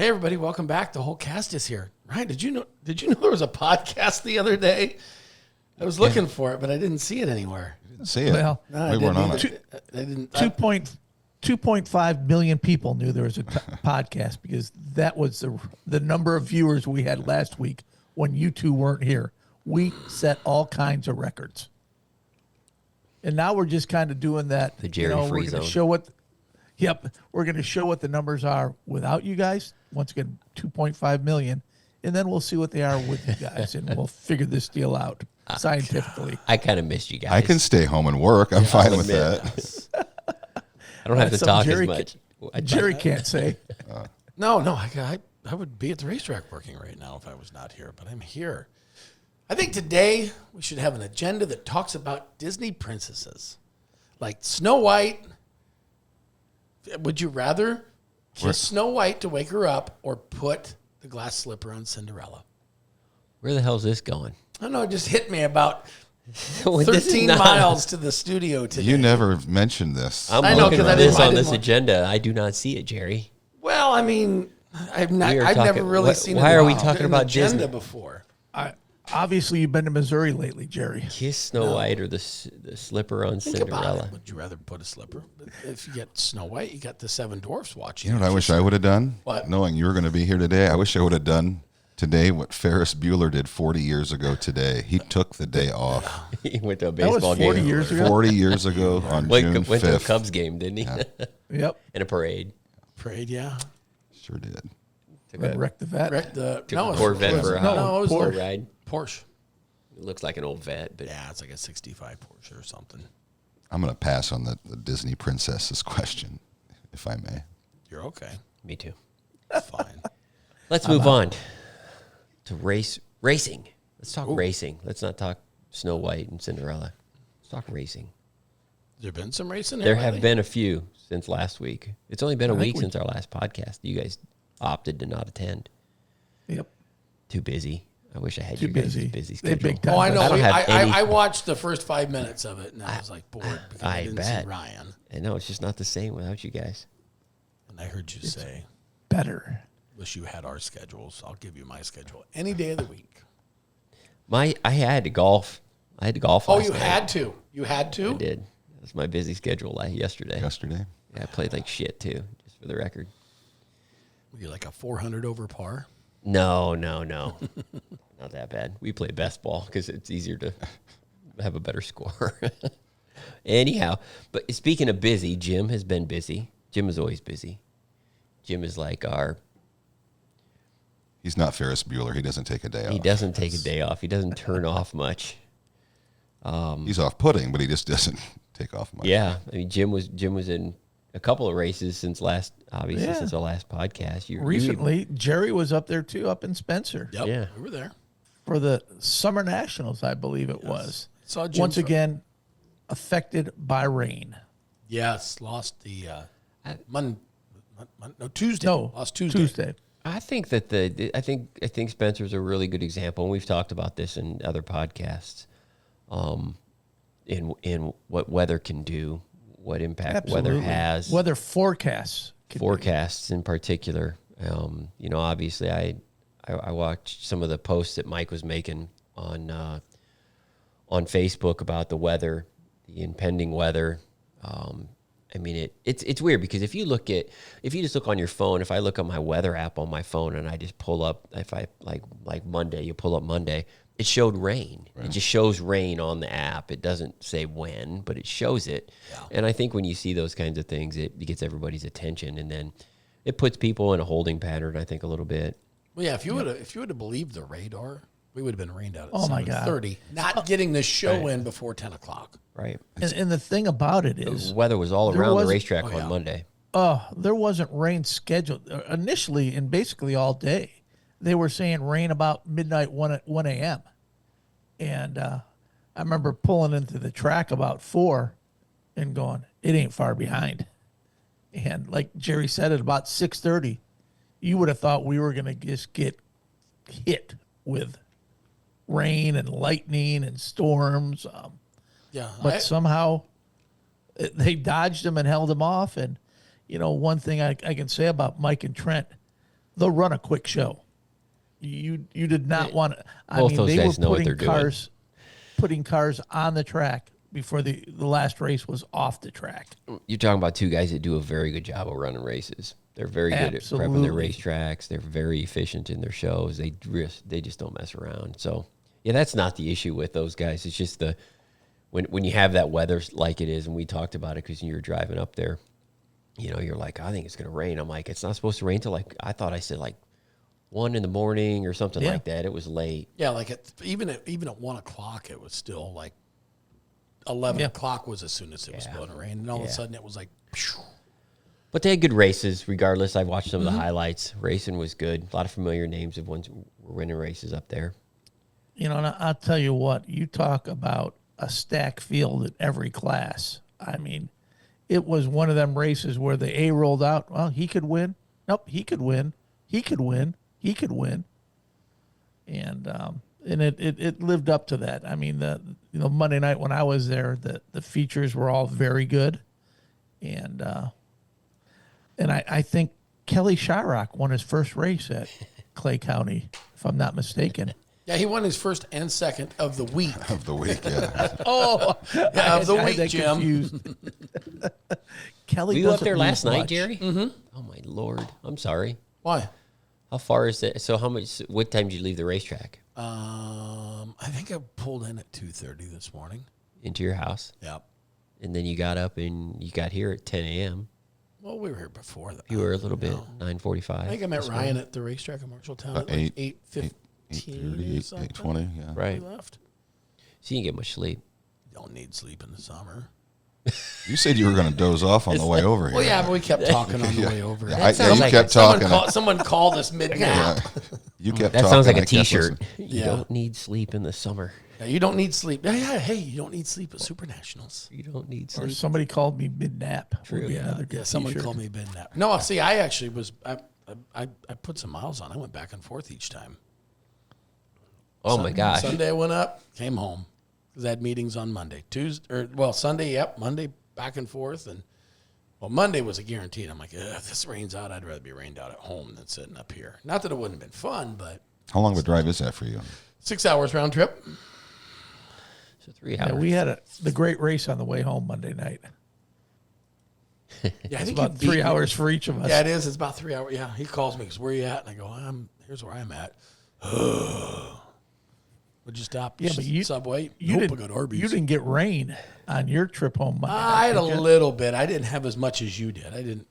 Hey everybody, welcome back. The whole cast is here. Ryan, did you know there was a podcast the other day? I was looking for it, but I didn't see it anywhere. Didn't see it. Well, we weren't on it. I didn't. 2.5 million people knew there was a podcast because that was the number of viewers we had last week when you two weren't here. We set all kinds of records. And now we're just kind of doing that. The Jerry Free Zone. We're going to show what the numbers are without you guys. Once again, 2.5 million. And then we'll see what they are with you guys. And we'll figure this deal out scientifically. I kind of missed you guys. I can stay home and work. I'm fine with that. I don't have to talk Jerry as much. Jerry can't say. No, I would be at the racetrack working right now if I was not here, but I'm here. I think today we should have an agenda that talks about Disney princesses. Like Snow White. Would you rather kiss Snow White to wake her up or put the glass slipper on Cinderella? Where the hell's this going? I don't know, it just hit me about 13 miles to the studio today. You never mentioned this. I'm looking at this on this agenda. I do not see it, Jerry. Well, I mean, I've never really seen it. Why are we talking about agenda Disney before? Obviously, you've been to Missouri lately, Jerry. Kiss Snow White or the slipper on Cinderella? Would you rather put a slipper? If you get Snow White, you got the Seven Dwarfs watching. You know what I wish I would have done? What? Knowing you were going to be here today, I wish I would have done today what Ferris Bueller did 40 years ago today. He took the day off. He went to a baseball game. 40 years ago? 40 years ago on June 5th. Went to a Cubs game, didn't he? Yeah. Yep. And a parade. Parade, yeah. Sure did. Wrecked the vet. Wrecked the Took a Corvette for a it was Porsche ride. Porsche. It looks like an old vet, but Yeah, it's like a 65 Porsche or something. I'm going to pass on the Disney princesses question, if I may. You're okay. me too. Fine. Let's move on to racing. Let's talk racing. Let's not talk Snow White and Cinderella. Let's talk racing. Has there been some racing? There have been a few since last week. It's only been a week since our last podcast. You guys opted to not attend. Yep. Too busy. I wish I had Too you guys' busy. busy They schedule. big time. Oh, I know. I don't have any- I watched the first 5 minutes of it, and I was like bored because I didn't bet. see Ryan. I know, it's just not the same without you guys. And I heard you say, Better. wish you had our schedules. I'll give you my schedule any day of the week. I had to golf. I had to golf Oh, last you night. had to. You had to? I did. That was my busy schedule yesterday. Yesterday? Yeah, I played like shit too, just for the record. Were you like a 400 over par? No. Not that bad. We play best ball because it's easier to have a better score. Anyhow, but speaking of busy, Jim has been busy. Jim is always busy. Jim is like He's not Ferris Bueller. He doesn't take a day off. he doesn't take a day off. He doesn't turn off much. He's off-putting, but he just doesn't take off much. Yeah, I mean Jim was in a couple of races since our last podcast. Recently, Jerry was up there too, up in Spencer. Yep. Yeah. We were there. For the Summer Nationals, I believe it was. Saw Jim Once again, affected by rain. Yes. Lost the Tuesday. No, Lost Tuesday. Tuesday. I think that I think Spencer's a really good example, and we've talked about this in other podcasts. In what weather can do, what impact Absolutely. weather has, Weather forecasts. forecasts in particular. Obviously, I watched some of the posts that Mike was making on Facebook about the weather, the impending weather. I mean, it's weird because if you just look on your phone, if I look at my weather app on my phone and I just pull up, if I like Monday, you pull up Monday, it showed rain. Right. It just shows rain on the app. It doesn't say when, but it shows it. Yeah. And I think when you see those kinds of things, it gets everybody's attention, and then it puts people in a holding pattern, I think, a little bit. Well, yeah, if you would have believed the radar, we would have been rained out at 7:30, not getting the show in before 10 o'clock. Right. And the thing about it is, The weather was all around the racetrack on Monday. there wasn't rain scheduled initially and basically all day. They were saying rain about midnight, 1 a.m. And I remember pulling into the track about 4 and going, it ain't far behind. And like Jerry said, at about 6:30, you would have thought we were going to just get hit with rain and lightning and storms. But somehow they dodged them and held them off. And, one thing I can say about Mike and Trent, they'll run a quick show. You did not want to. I Both mean, those they guys were know what they're doing. putting cars on the track before the last race was off the track. You're talking about two guys that do a very good job of running races. They're very good at prepping their Absolutely. racetracks. They're very efficient in their shows. They just don't mess around. So yeah, that's not the issue with those guys. It's just when you have that weather like it is, and we talked about it because you're driving up there. You know, you're like, I think it's going to rain. I'm like, it's not supposed to rain till I thought I said 1 a.m. or something Yeah. like that. It was late. Yeah, like even at 1 o'clock, it was still like 11 Yeah. o'clock was as soon as it was going to rain, and all of a sudden it was like. Phew. But they had good races regardless. I watched some of the Mm-hmm. highlights. Racing was good. A lot of familiar names of ones who were winning races up there. You know, and I'll tell you what, you talk about a stack field in every class. I mean, it was one of them races where the A rolled out. Well, he could win. Nope, he could win. He could win. He could win. And it lived up to that. I mean, Monday night when I was there, the features were all very good. And I think Kelly Shyrock won his first race at Clay County, if I'm not mistaken. Yeah, he won his first and second of the week. Of the week, yeah. Oh, Yeah, of the I had week, that Jim. confused. Kelly, Were you up doesn't there last lose night, much. Jerry? Mm-hmm. Oh my Lord! I'm sorry. Why? How far is it? So what time did you leave the racetrack? I think I pulled in at 2:30 this morning. Into your house, Yep. and then you got up and you got here at 10 a.m. Well, we were here before that. You were a little bit No. 9:45. I think I met Ryan at the racetrack in Marshalltown at like 8:15 8:30, or something. 8:20, yeah. Right. We left. So you didn't get much sleep. You don't need sleep in the summer. You said you were going to doze off on the way over here. Well, yeah, but we kept talking on the way over. Yeah, you sounds like kept talking. Someone called us mid-nap. Yeah. You kept That talking. sounds like I a kept T-shirt. listening. You Yeah. don't need sleep in the summer. Yeah, you don't need sleep. Yeah, hey, you don't need sleep at Super Nationals. You don't need Or sleep. somebody called me mid-nap. True. Would be Yeah, another good someone t-shirt. called me mid-nap. No, see, I actually was. I put some miles on. I went back and forth each time. Oh my gosh! Sunday I went up, came home because I had meetings on Monday. Sunday, yep, Monday back and forth, and Monday was a guaranteed. I'm like, if this rains out, I'd rather be rained out at home than sitting up here. Not that it wouldn't have been fun, but How long of a drive is that for you? 6 hours round trip. So 3 hours. Yeah, we had the great race on the way home Monday night. Yeah, I It's think about you beat 3 me. hours for each of us. Yeah, it is. It's about 3 hours. Yeah, he calls me because where you at? And I go, here's where I'm at. Would you stop? Yeah, but you Subway. You Nope, didn't, I got Arby's. you didn't get rain on your trip home Monday I night, had a did you? little bit. I didn't have as much as you did. I didn't.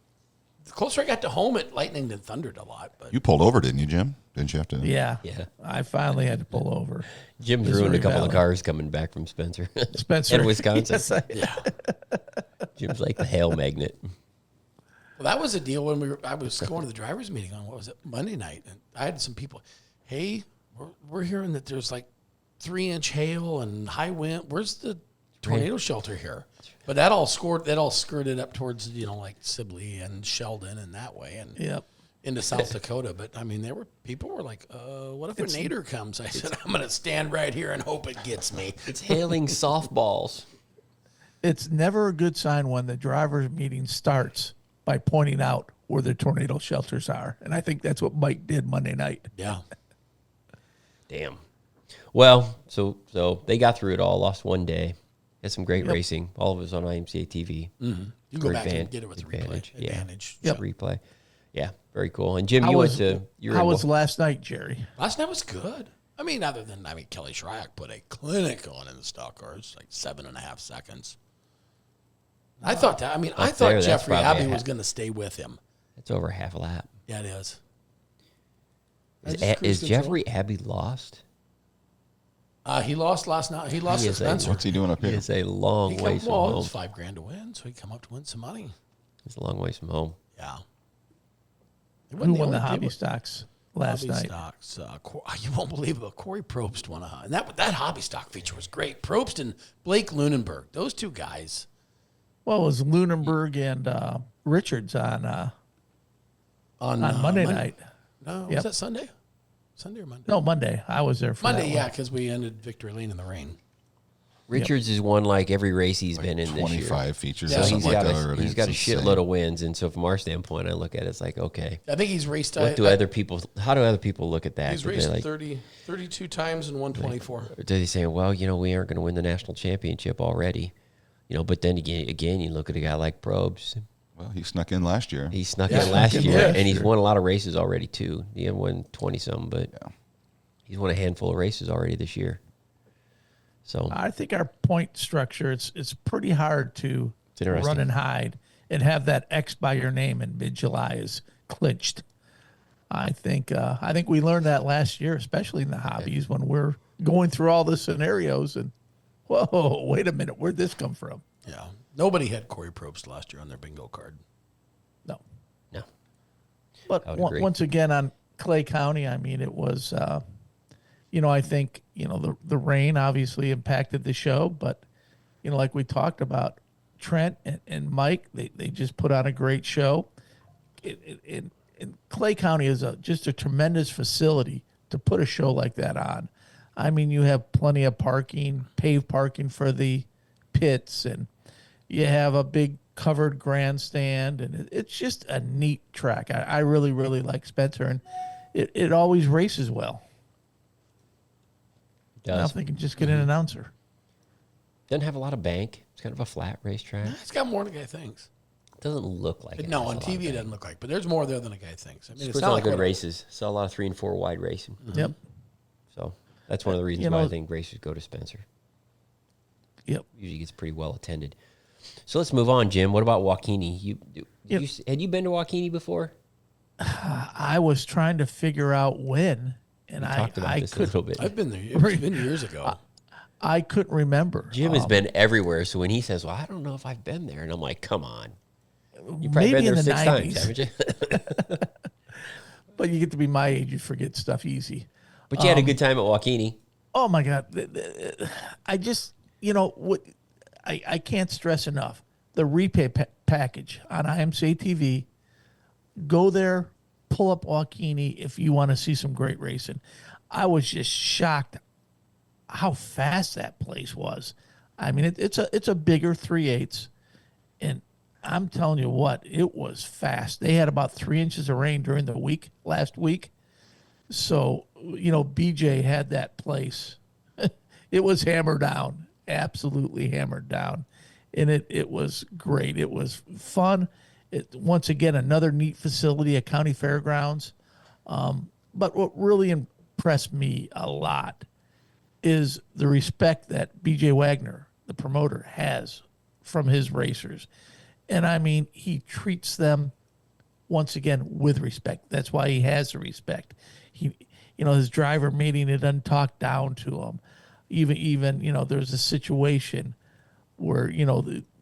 The closer I got to home, it lightninged and thundered a lot. But You pulled over, didn't you, Jim? Didn't you have to? Yeah. Yeah. I finally had to pull over. Jim's Missouri ruined a couple Valley. of cars coming back from Spencer. Spencer. And Wisconsin. Yes, I- yeah, Jim's like the hail magnet. well, that was a deal when I was going to the drivers' meeting on what was it Monday night, and I had some people. Hey, we're hearing that there's like 3-inch hail and high wind. Where's the tornado shelter here? But that all skirted up towards like Sibley and Sheldon and that way and Yep. into South Dakota. But I mean, people were like, "What if a nader comes?" I said, "I'm going to stand right here and hope it gets me." It's hailing softballs. It's never a good sign when the driver's meeting starts by pointing out where the tornado shelters are. And I think that's what Mike did Monday night. Yeah, Damn. Well, so they got through it all. Lost one day. Had some great racing. All of it was on IMCA TV. you can go For back and get it with advantage. replay. Yeah. Advantage. Yep. Replay. Yeah, very cool. And Jim, How you was, went to. You were how in was Wa- last night, Jerry? Last night was good. I mean, Kelly Shryak put a clinic on in the stock cars, like 7.5 seconds. I thought that. I mean, I Up thought there, that's Jeffrey probably Abbey a was going to stay with him. It's over half a lap. Yeah, it is. Is Jeffrey Abbey lost? He lost last night. He lost He to is a- Spencer. What's he doing up It here? is a long ways from home. It's $5,000 to win, so he come up to win some money. It's a long ways from home. Yeah. Who won the hobby stocks last Hobby night? stocks. You won't believe it, but Corey Probst won a, and that hobby stock feature was great. Probst and Blake Lunenberg, those two guys. Well, it was Lunenberg and Richards on Monday night. No, was Yep. that Sunday? Sunday or Monday? No, Monday. I was there for Monday, that yeah, one. because we ended Victory Lane in the rain. Richards has won like every race he's been in this year. 25 features Yeah, or So something like that already. he's got a It's shitload insane. of wins, and so from our standpoint, I look at it, it's like, okay, I think he's raced. what do other people? How do other people look at that? He's Do they raced like, 32 times and won 24. do they say, well, we aren't going to win the national championship already, But then again, you look at a guy like Probst. Well, he snuck in last year. He snuck Yeah, in last snuck in year, last and he's year. won a lot of races already too. He had won 20-some, but he's won a handful of races already this year. So I think our point structure, it's pretty hard to interesting. run and hide and have that X by your name in mid-July is clinched. I think we learned that last year, especially in the hobbies when we're going through all the scenarios and, whoa, wait a minute, where'd this come from? Yeah. Nobody had Corey Probst last year on their bingo card. No. no, But I would agree. once again, on Clay County, I mean, it was, I think, the rain obviously impacted the show, but, like we talked about, Trent and Mike, they just put on a great show. And Clay County is just a tremendous facility to put a show like that on. I mean, you have plenty of parking, paved parking for the pits, and you have a big covered grandstand, and it's just a neat track. I really, really like Spencer, and it always races well. It Now does. if they can just get an announcer. Doesn't have a lot of bank. It's kind of a flat racetrack. It's got more than a guy thinks. Doesn't look like it. No, has on a lot TV of it bank. doesn't look like, but there's more there than a guy thinks. I mean, It's it's a not lot like of good what- races. Saw a lot of 3 and 4 wide racing. Yep. So that's one of the reasons You why know- I think races go to Spencer. Yep. Usually gets pretty well attended. So let's move on, Jim. What about Joaquini? Had you been to Joaquini before? I was trying to figure out when, and We I talked about this a little bit. I've been there. It's been years ago. I couldn't remember. Jim has been everywhere, so when he says, "Well, I don't know if I've been there," and I'm like, "Come on, you've probably Maybe been in there the 6 times, 90s. haven't you?" But you get to be my age, you forget stuff easy. But you had a good time at Joaquini. Oh my God. I just, what I can't stress enough. The repay package on IMCA TV, go there, pull up Joaquini if you want to see some great racing. I was just shocked how fast that place was. I mean, it's a bigger 3/8, and I'm telling you what, it was fast. They had about 3 inches of rain during the week last week. So, BJ had that place. It was hammered down, absolutely hammered down. And it was great. It was fun. Once again, another neat facility at County Fairgrounds. But what really impressed me a lot is the respect that BJ Wagner, the promoter, has from his racers. And I mean, he treats them once again with respect. That's why he has the respect. His driver meeting, it doesn't talk down to him. Even there's a situation where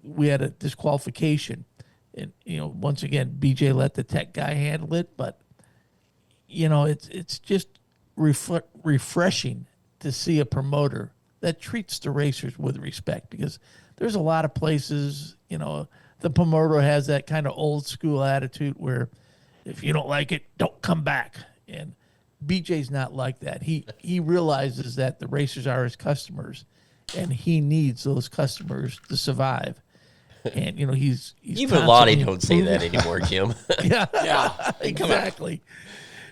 we had a disqualification, and once again BJ let the tech guy handle it, but it's just refreshing to see a promoter that treats the racers with respect, because there's a lot of places the promoter has that kind of old school attitude where if you don't like it, don't come back. And BJ's not like that. He realizes that the racers are his customers, and he needs those customers to survive. And he's Even Lottie constantly don't say that improving. anymore, Jim. Yeah.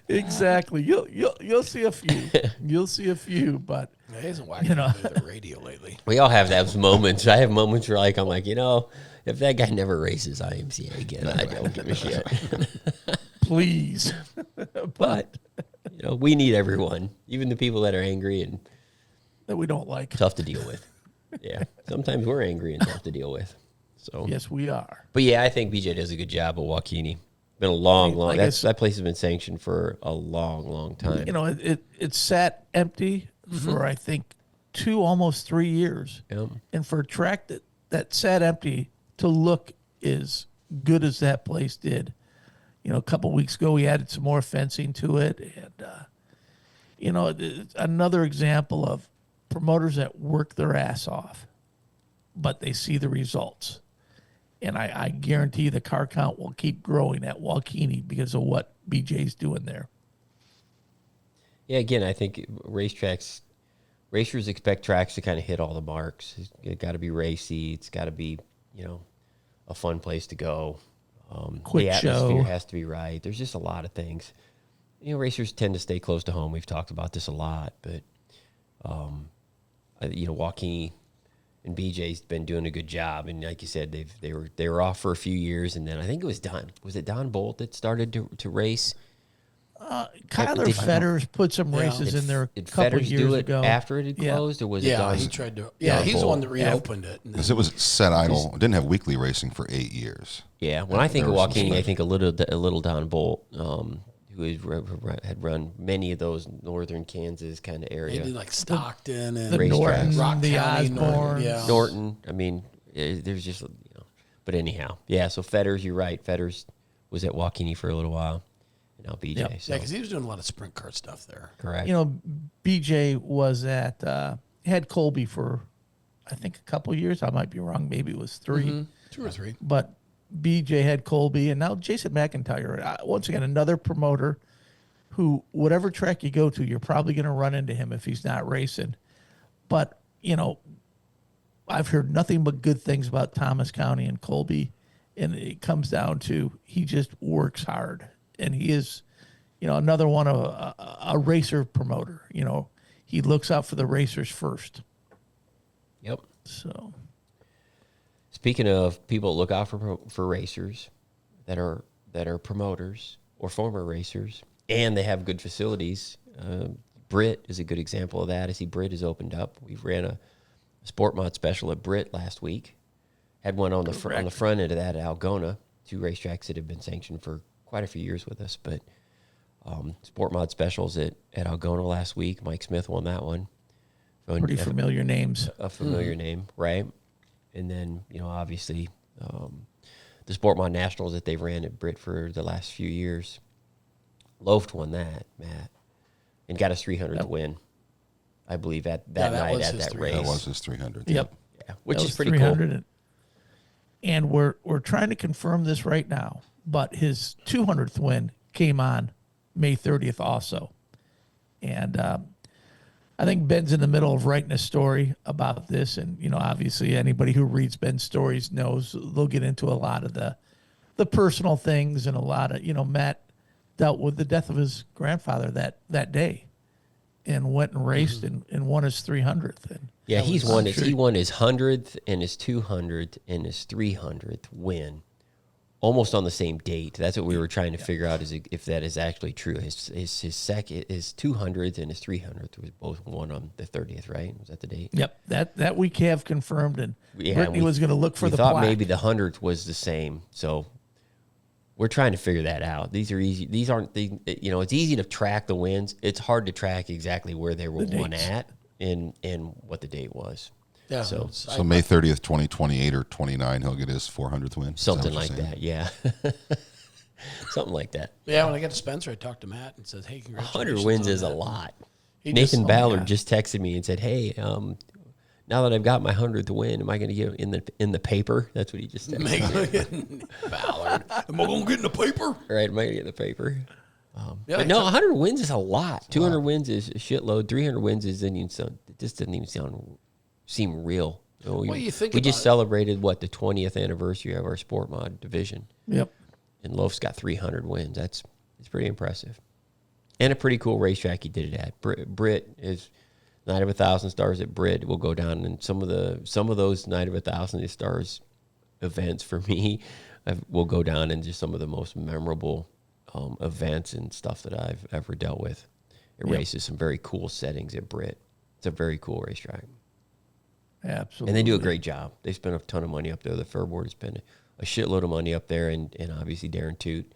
Exactly. You'll see a few. You'll see a few, but He hasn't whacked the radio lately. We all have those moments. I have moments where I'm like, if that guy never races IMCA again, I don't give a shit. please. But we need everyone, even the people that are angry and That we don't like. tough to deal with. Yeah, sometimes we're angry and tough to deal with. So, Yes, we are. but yeah, I think BJ does a good job at Joaquini. Been a long. Like That place has been sanctioned for a long time. It sat empty for I think almost 3 years. Yep. And for a track that sat empty to look as good as that place did, a couple weeks ago we added some more fencing to it, and it's another example of promoters that work their ass off, but they see the results. And I guarantee the car count will keep growing at Joaquini because of what BJ's doing there. Yeah, again, I think racetracks racers expect tracks to kind of hit all the marks. It's got to be racy. It's got to be, a fun place to go. Quick the atmosphere show. has to be right. There's just a lot of things. Racers tend to stay close to home. We've talked about this a lot, but Joaquin and BJ's been doing a good job. And like you said, they were off for a few years, and then I think it was Don. Was it Don Bolt that started to race? Kyler Fetters put some races in there a Did couple Fetters years do it ago. after it had closed, or was it Yeah, Don? he tried to. Yeah, he's the one that reopened it. Because it was set idle. It didn't have weekly racing for 8 years. Yeah, when I think There of was some Joaquin, I stuff. think a little Don Bolt, who had run many of those northern Kansas kind of They area. did like Stockton and The Racetracks. Norton, Rock the County, Norton, Osborne. yeah. Norton. I mean, there's just But anyhow, yeah. So Fetters, you're right. Fetters was at Joaquin for a little while, and now BJ. Yep. So Yeah, because he was doing a lot of sprint car stuff there. correct. BJ was at had Colby for I think a couple years. I might be wrong. Maybe it was 3. 2 or 3. But BJ had Colby, and now Jason McIntyre. Once again, another promoter who, whatever track you go to, you're probably going to run into him if he's not racing. But, I've heard nothing but good things about Thomas County and Colby, and it comes down to he just works hard, and he is, another one of a racer promoter. He looks out for the racers first. Yep. So. Speaking of people that look out for racers that are promoters or former racers, and they have good facilities, Britt is a good example of that. I see Britt has opened up. We ran a sport mod special at Britt last week. Had one on the front end of that at Algona, 2 racetracks that have been sanctioned for quite a few years with us. But sport mod specials at Algona last week. Mike Smith won that one. Pretty familiar names. A familiar name, right? And then, obviously, the Sport Mod Nationals that they've ran at Britt for the last few years. Looft won that, Matt, and got his 300th win, I believe, at that night at that race. That was his 300th. Yep. Yeah, which That is was pretty 300 cool. And we're trying to confirm this right now, but his 200th win came on May 30th also. And I think Ben's in the middle of writing a story about this. And, obviously anybody who reads Ben's stories knows they'll get into a lot of the personal things, and a lot of, Matt dealt with the death of his grandfather that day and went and raced and won his 300th. And Yeah, he I'm won his 100th and his 200th and his 300th win almost on the same date. That's what we were trying to figure out, is if that is actually true. His 200th and his 300th was both won on the 30th, right? Was that the date? Yep, that we have confirmed, and Brittany was going to look for we the thought plaque. maybe the 100th was the same, so we're trying to figure that out. These are easy. These aren't the. It's easy to track the wins. It's hard to track exactly where they were won dates. at and what the date was. Yeah. So May 30th, 2028 or 29, he'll get his 400th win. Is that something what like you're saying? that. Yeah. Something like that. Yeah, when I got to Spencer, I talked to Matt and said, "Hey, congratulations." 100 wins on is a that. lot. He Nathan just- Ballard just texted me and said, "Hey, now that I've got my 100th win, am I going to get in the paper?" That's what he just texted me. Ballard. Am I going to get in the paper? Right? Am I going to get in the paper? Yeah, But no, 100 wins is a lot. 200 wins is a shitload. 300 wins is it just doesn't even seem real. You think we just about it. celebrated the 20th anniversary of our sport mod division, Yep. and Looft's got 300 wins. It's pretty impressive, and a pretty cool racetrack he did it at. Britt is Night of 1,000 Stars at Britt. Will go down, and some of those Night of 1,000 Stars events for me will go down in just some of the most memorable events and stuff that I've ever dealt with. It races some very cool settings at Britt. It's a very cool racetrack. Absolutely. And they do a great job. They spend a ton of money up there. The Fair Board has spent a shitload of money up there, and obviously Darren Toot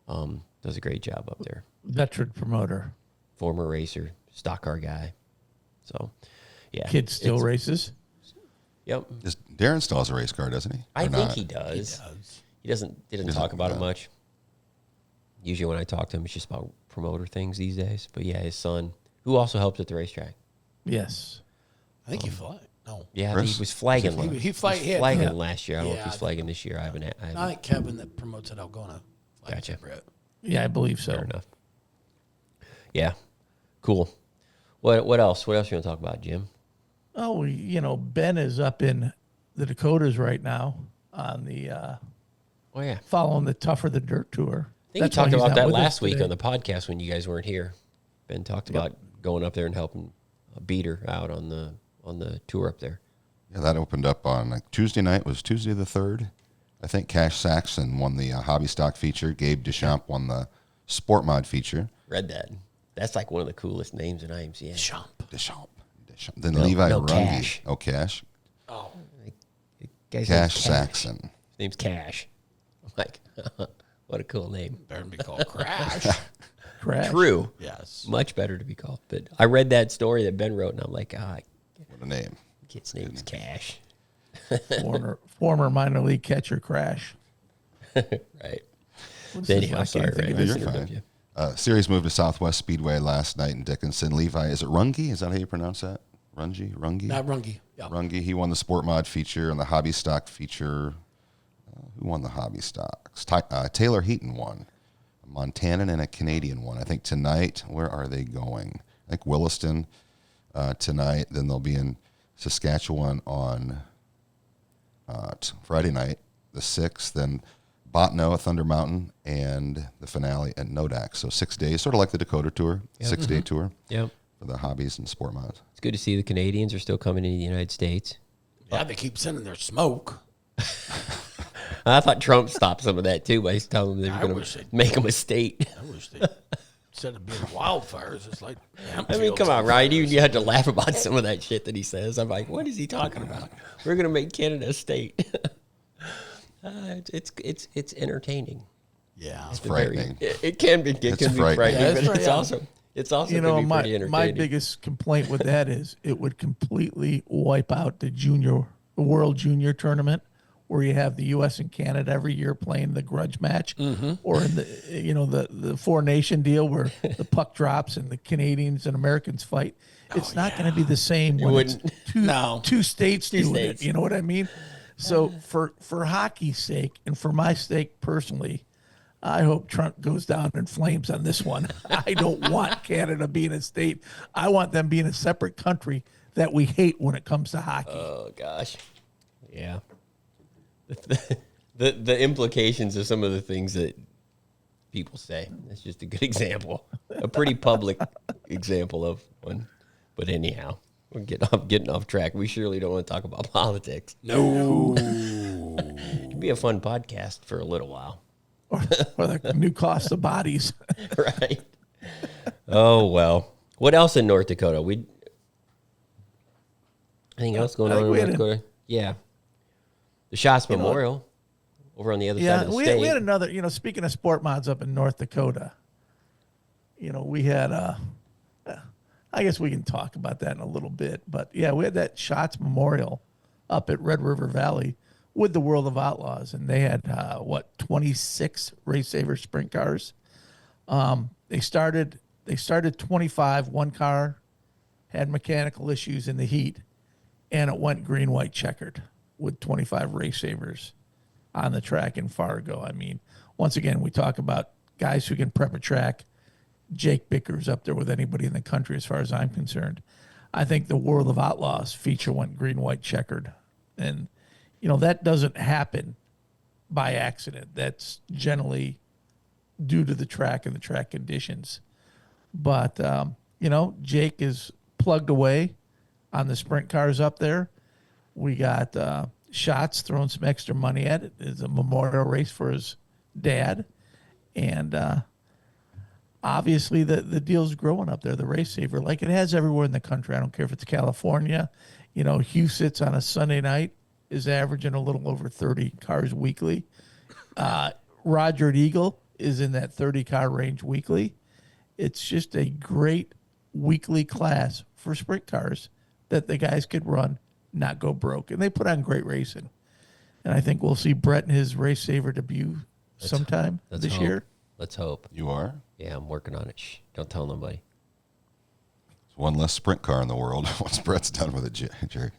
does a great job up there. Veteran promoter. Former racer, stock car guy. So, yeah. Kid still races. Yep. Darren still has a race car, doesn't he? I Or think not? he does. He didn't Doesn't- talk about it no. much. Usually when I talk to him, it's just about promoter things these days. But yeah, his son, who also helps at the racetrack. Yes. I think he fly. No. Yeah, Chris? he was flagging. He flagged flagging last year. I don't know if Yeah, he's I flagging this year. I haven't. I think Kevin that promotes at Algona. flags Gotcha. Brett. Yeah, I believe so. Fair enough. Yeah, cool. What else? What else you want to talk about, Jim? Oh, Ben is up in the Dakotas right now on the Oh yeah, following the Tougher the Dirt tour. I think That's he why talked he's about not that with us last week today. on the podcast when you guys weren't here. Ben talked about going up there and helping a beater out on the tour up there. Yeah, that opened up on like Tuesday night. Was Tuesday the 3rd. I think Cash Saxon won the hobby stock feature. Gabe Deschamps won the sport mod feature. Read that. That's like one of the coolest names in IMCA. Deschamps. Then Levi no, Runge. Cash. Oh, Cash. Oh, Guy's Cash name's Saxon. His name's Cash. I'm like, what a cool name. better be called Crash. Crash. True. Yes. Much better to be called. But I read that story that Ben wrote, and I'm like, What a name. kid's name's Cash. Former minor league catcher Crash. Right. What's Then his I'm last sorry, name? Think Ray. of No, his- you're Listener, fine. don't you? Series moved to Southwest Speedway last night in Dickinson. Levi, is it Runge? Is that how you pronounce that? Runge? Not Runge. Yeah. Runge. He won the sport mod feature and the hobby stock feature. Who won the hobby stocks? Taylor Heaton won. A Montanan and a Canadian won. I think tonight, where are they going? I think Williston tonight. Then they'll be in Saskatchewan on Friday night, the 6th. Then Botno, Thunder Mountain, and the finale at Nodak. So 6 days, sort of like the Dakota Tour, 6-day tour Yep. for the hobbies and sport mods. It's good to see the Canadians are still coming into the United States. Yeah, they keep sending their smoke. I thought Trump stopped some of that too by telling them they were I going wish to they'd- make them a state. I wish they, instead of being wildfires, it's like I mean, come on, Ryan. You had to laugh about some of that shit that he says. I'm like, what is he talking about? We're going to make Canada a state. It's entertaining. Yeah. It's frightening. It can be. It It's can be frightening. frightening, Yeah, it's but it's frightening. also can be my pretty entertaining. my biggest complaint with that is it would completely wipe out the World Junior tournament, where you have the U.S. and Canada every year playing the grudge match, or in the Four Nation deal where the puck drops and the Canadians and Americans fight. It's not going to be the same when it's wouldn't. two states doing states. it. You know what I mean? So for hockey's sake and for my sake personally, I hope Trump goes down in flames on this one. I don't want Canada being a state. I want them being a separate country that we hate when it comes to hockey. Oh gosh, yeah. The implications of some of the things that people say. That's just a good example, a pretty public example of one. But anyhow, we're getting off track. We surely don't want to talk about politics. No. It'd be a fun podcast for a little while. or the new cost of bodies. Right. Oh well. What else in North Dakota? Anything else going I on think in we North had Dakota? Yeah. The Shots Memorial over on the other side Yeah, of the we state. had another, speaking of sport mods up in North Dakota, we had, I guess we can talk about that in a little bit, but yeah, we had that Shots Memorial up at Red River Valley with the World of Outlaws, and they had, 26 Race Saver sprint cars. They started 25, one car had mechanical issues in the heat, and it went green, white, checkered with 25 Race Savers on the track in Fargo. I mean, once again, we talk about guys who can prep a track. Jake Bicker's up there with anybody in the country as far as I'm concerned. I think the World of Outlaws feature went green, white, checkered. And, that doesn't happen by accident. That's generally due to the track and the track conditions. But, Jake is plugged away on the sprint cars up there. We got Shots throwing some extra money at it. It's a memorial race for his dad. And obviously the deal's growing up there, the Race Saver, like it has everywhere in the country. I don't care if it's California. Hugh Sits on a Sunday night is averaging a little over 30 cars weekly. Roger Eagle is in that 30-car range weekly. It's just a great weekly class for sprint cars that the guys could run, not go broke. And they put on great racing. And I think we'll see Brett in his Race Saver debut sometime this hope. year. Let's hope. You are? Yeah, I'm working on it. Shh, don't tell nobody. There's one less sprint car in the world once Brett's done with it, Jerry.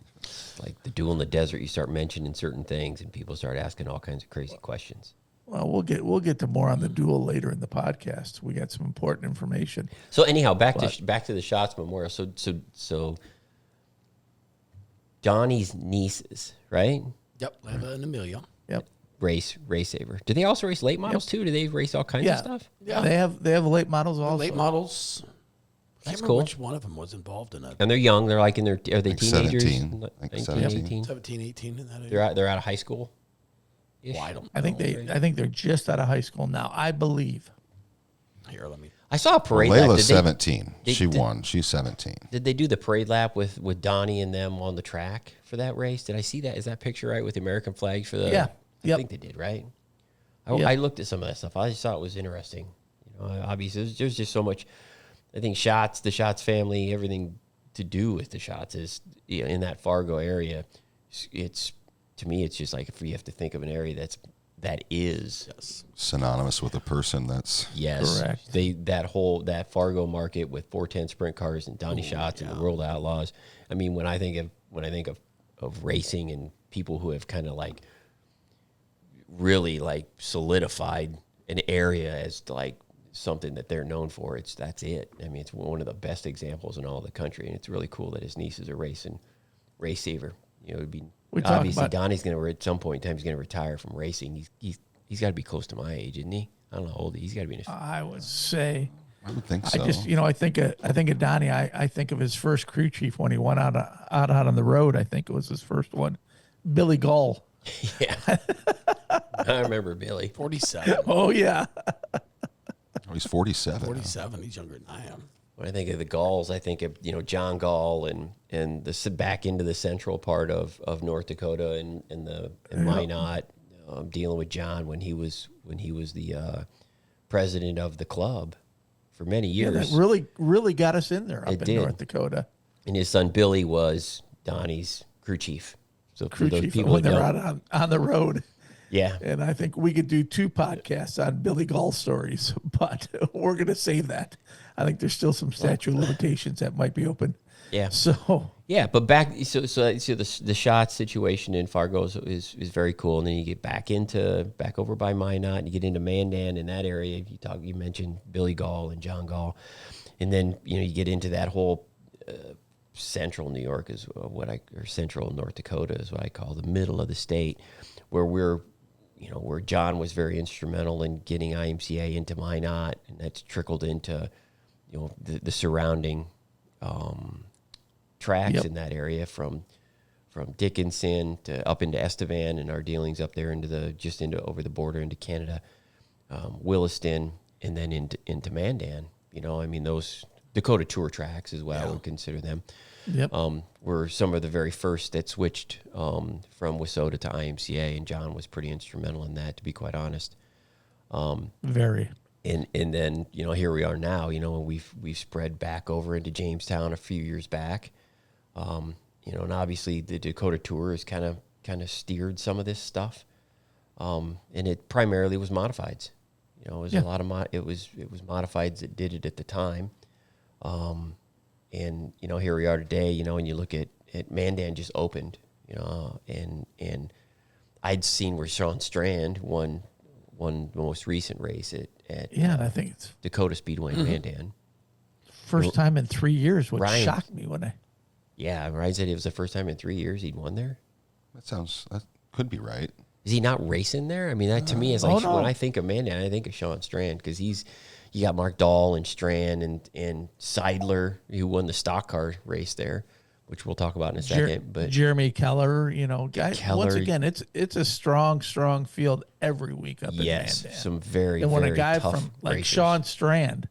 Like the duel in the desert, you start mentioning certain things and people start asking all kinds of crazy questions. Well, we'll get to more on the duel later in the podcast. We got some important information. So anyhow, back to the Shots Memorial. So Donnie's nieces, right? Yep, Leva and Amelia. Yep. Race saver. Do they also race late models too? Do they race all kinds of stuff? Yeah. They have late models also. Late models. I That's can't remember cool. which one of them was involved in it. And they're young. They're like in their, are they Like teenagers? 17. Like 19, 17. 18? 17, 18 in that age. They're out of high school. Well, I don't I think they're just out of high school now, I believe. Here, let me. I saw a parade lap. Layla's Did they- 17. She won. She's 17. Did they do the parade lap with Donnie and them on the track for that race? Did I see that? Is that picture right with the American flag for the? Yeah. I Yep. think they did, right? Yep. I looked at some of that stuff. I just thought it was interesting. You know, obviously there's just so much. I think the Shots family, everything to do with the Shots is, you know, in that Fargo area. It's to me, it's just like if you have to think of an area that is Yes. Synonymous with a person that's yes, Correct. that Fargo market with 410 sprint cars and Donnie Shots and the World Outlaws. I mean, when I think of racing and people who have kind of like really like solidified an area as like something that they're known for, that's it. I mean, it's one of the best examples in all the country, and it's really cool that his nieces are racing race saver. You know, it'd be We talk obviously about- Donnie's going to at some point in time he's going to retire from racing. He's got to be close to my age, isn't he? I don't know how old he's got to be in his I would say. I would think so. I just, I think of Donnie. I think of his first crew chief when he went out on the road. I think it was his first one, Billy Gull. Yeah. I remember Billy. 47. Oh yeah, Oh, he's 47. 47. He's younger than I am. When I think of the Galls, I think of, John Gall and the back into the central part of North Dakota and Minot, dealing with John when he was the president of the club for many yeah, years. that really got us in there up It in did. North Dakota. And his son Billy was Donnie's crew chief. So Crew for those chief people when that they're don't, out on the road. yeah, And I think we could do 2 podcasts on Billy Gull stories, but we're going to save that. I think there's still some statute of limitations that might be open. yeah. So, Yeah, but so the Shots situation in Fargo is very cool, and then you get back over by Minot, and you get into Mandan in that area. You mentioned Billy Gall and John Gall, and then you get into that whole central New York is or central North Dakota is what I call the middle of the state, where where John was very instrumental in getting IMCA into Minot, and that's trickled into the surrounding tracks Yep. in that area from Dickinson to up into Estevan and our dealings up there into over the border into Canada, Williston, and then into Mandan. I mean, those Dakota Tour tracks is what I would consider them. yep. Were some of the very first that switched from Wissota to IMCA, and John was pretty instrumental in that, to be quite honest. Very. And then here we are now. And we've spread back over into Jamestown a few years back. And obviously the Dakota Tour has kind of steered some of this stuff. And it primarily was modifieds. It was a lot of it was modifieds that did it at the time. And here we are today. And you look at Mandan just opened. And I'd seen where Sean Strand won the most recent race at And I think it's Dakota Speedway in Mandan. first time in 3 years, which Ryan- shocked me when I. Yeah, Ryan said it was the first time in 3 years he'd won there. That could be right. Is he not racing there? I mean, that to me is Oh, like no. when I think of Mandan, I think of Sean Strand because you got Mark Dahl and Strand and Seidler who won the stock car race there, which we'll talk about in a second. But Jeremy Keller, guys, Keller. once again, it's a strong field every week up yes, in Mandan. some very, And when very a guy tough from like racers. Sean Strand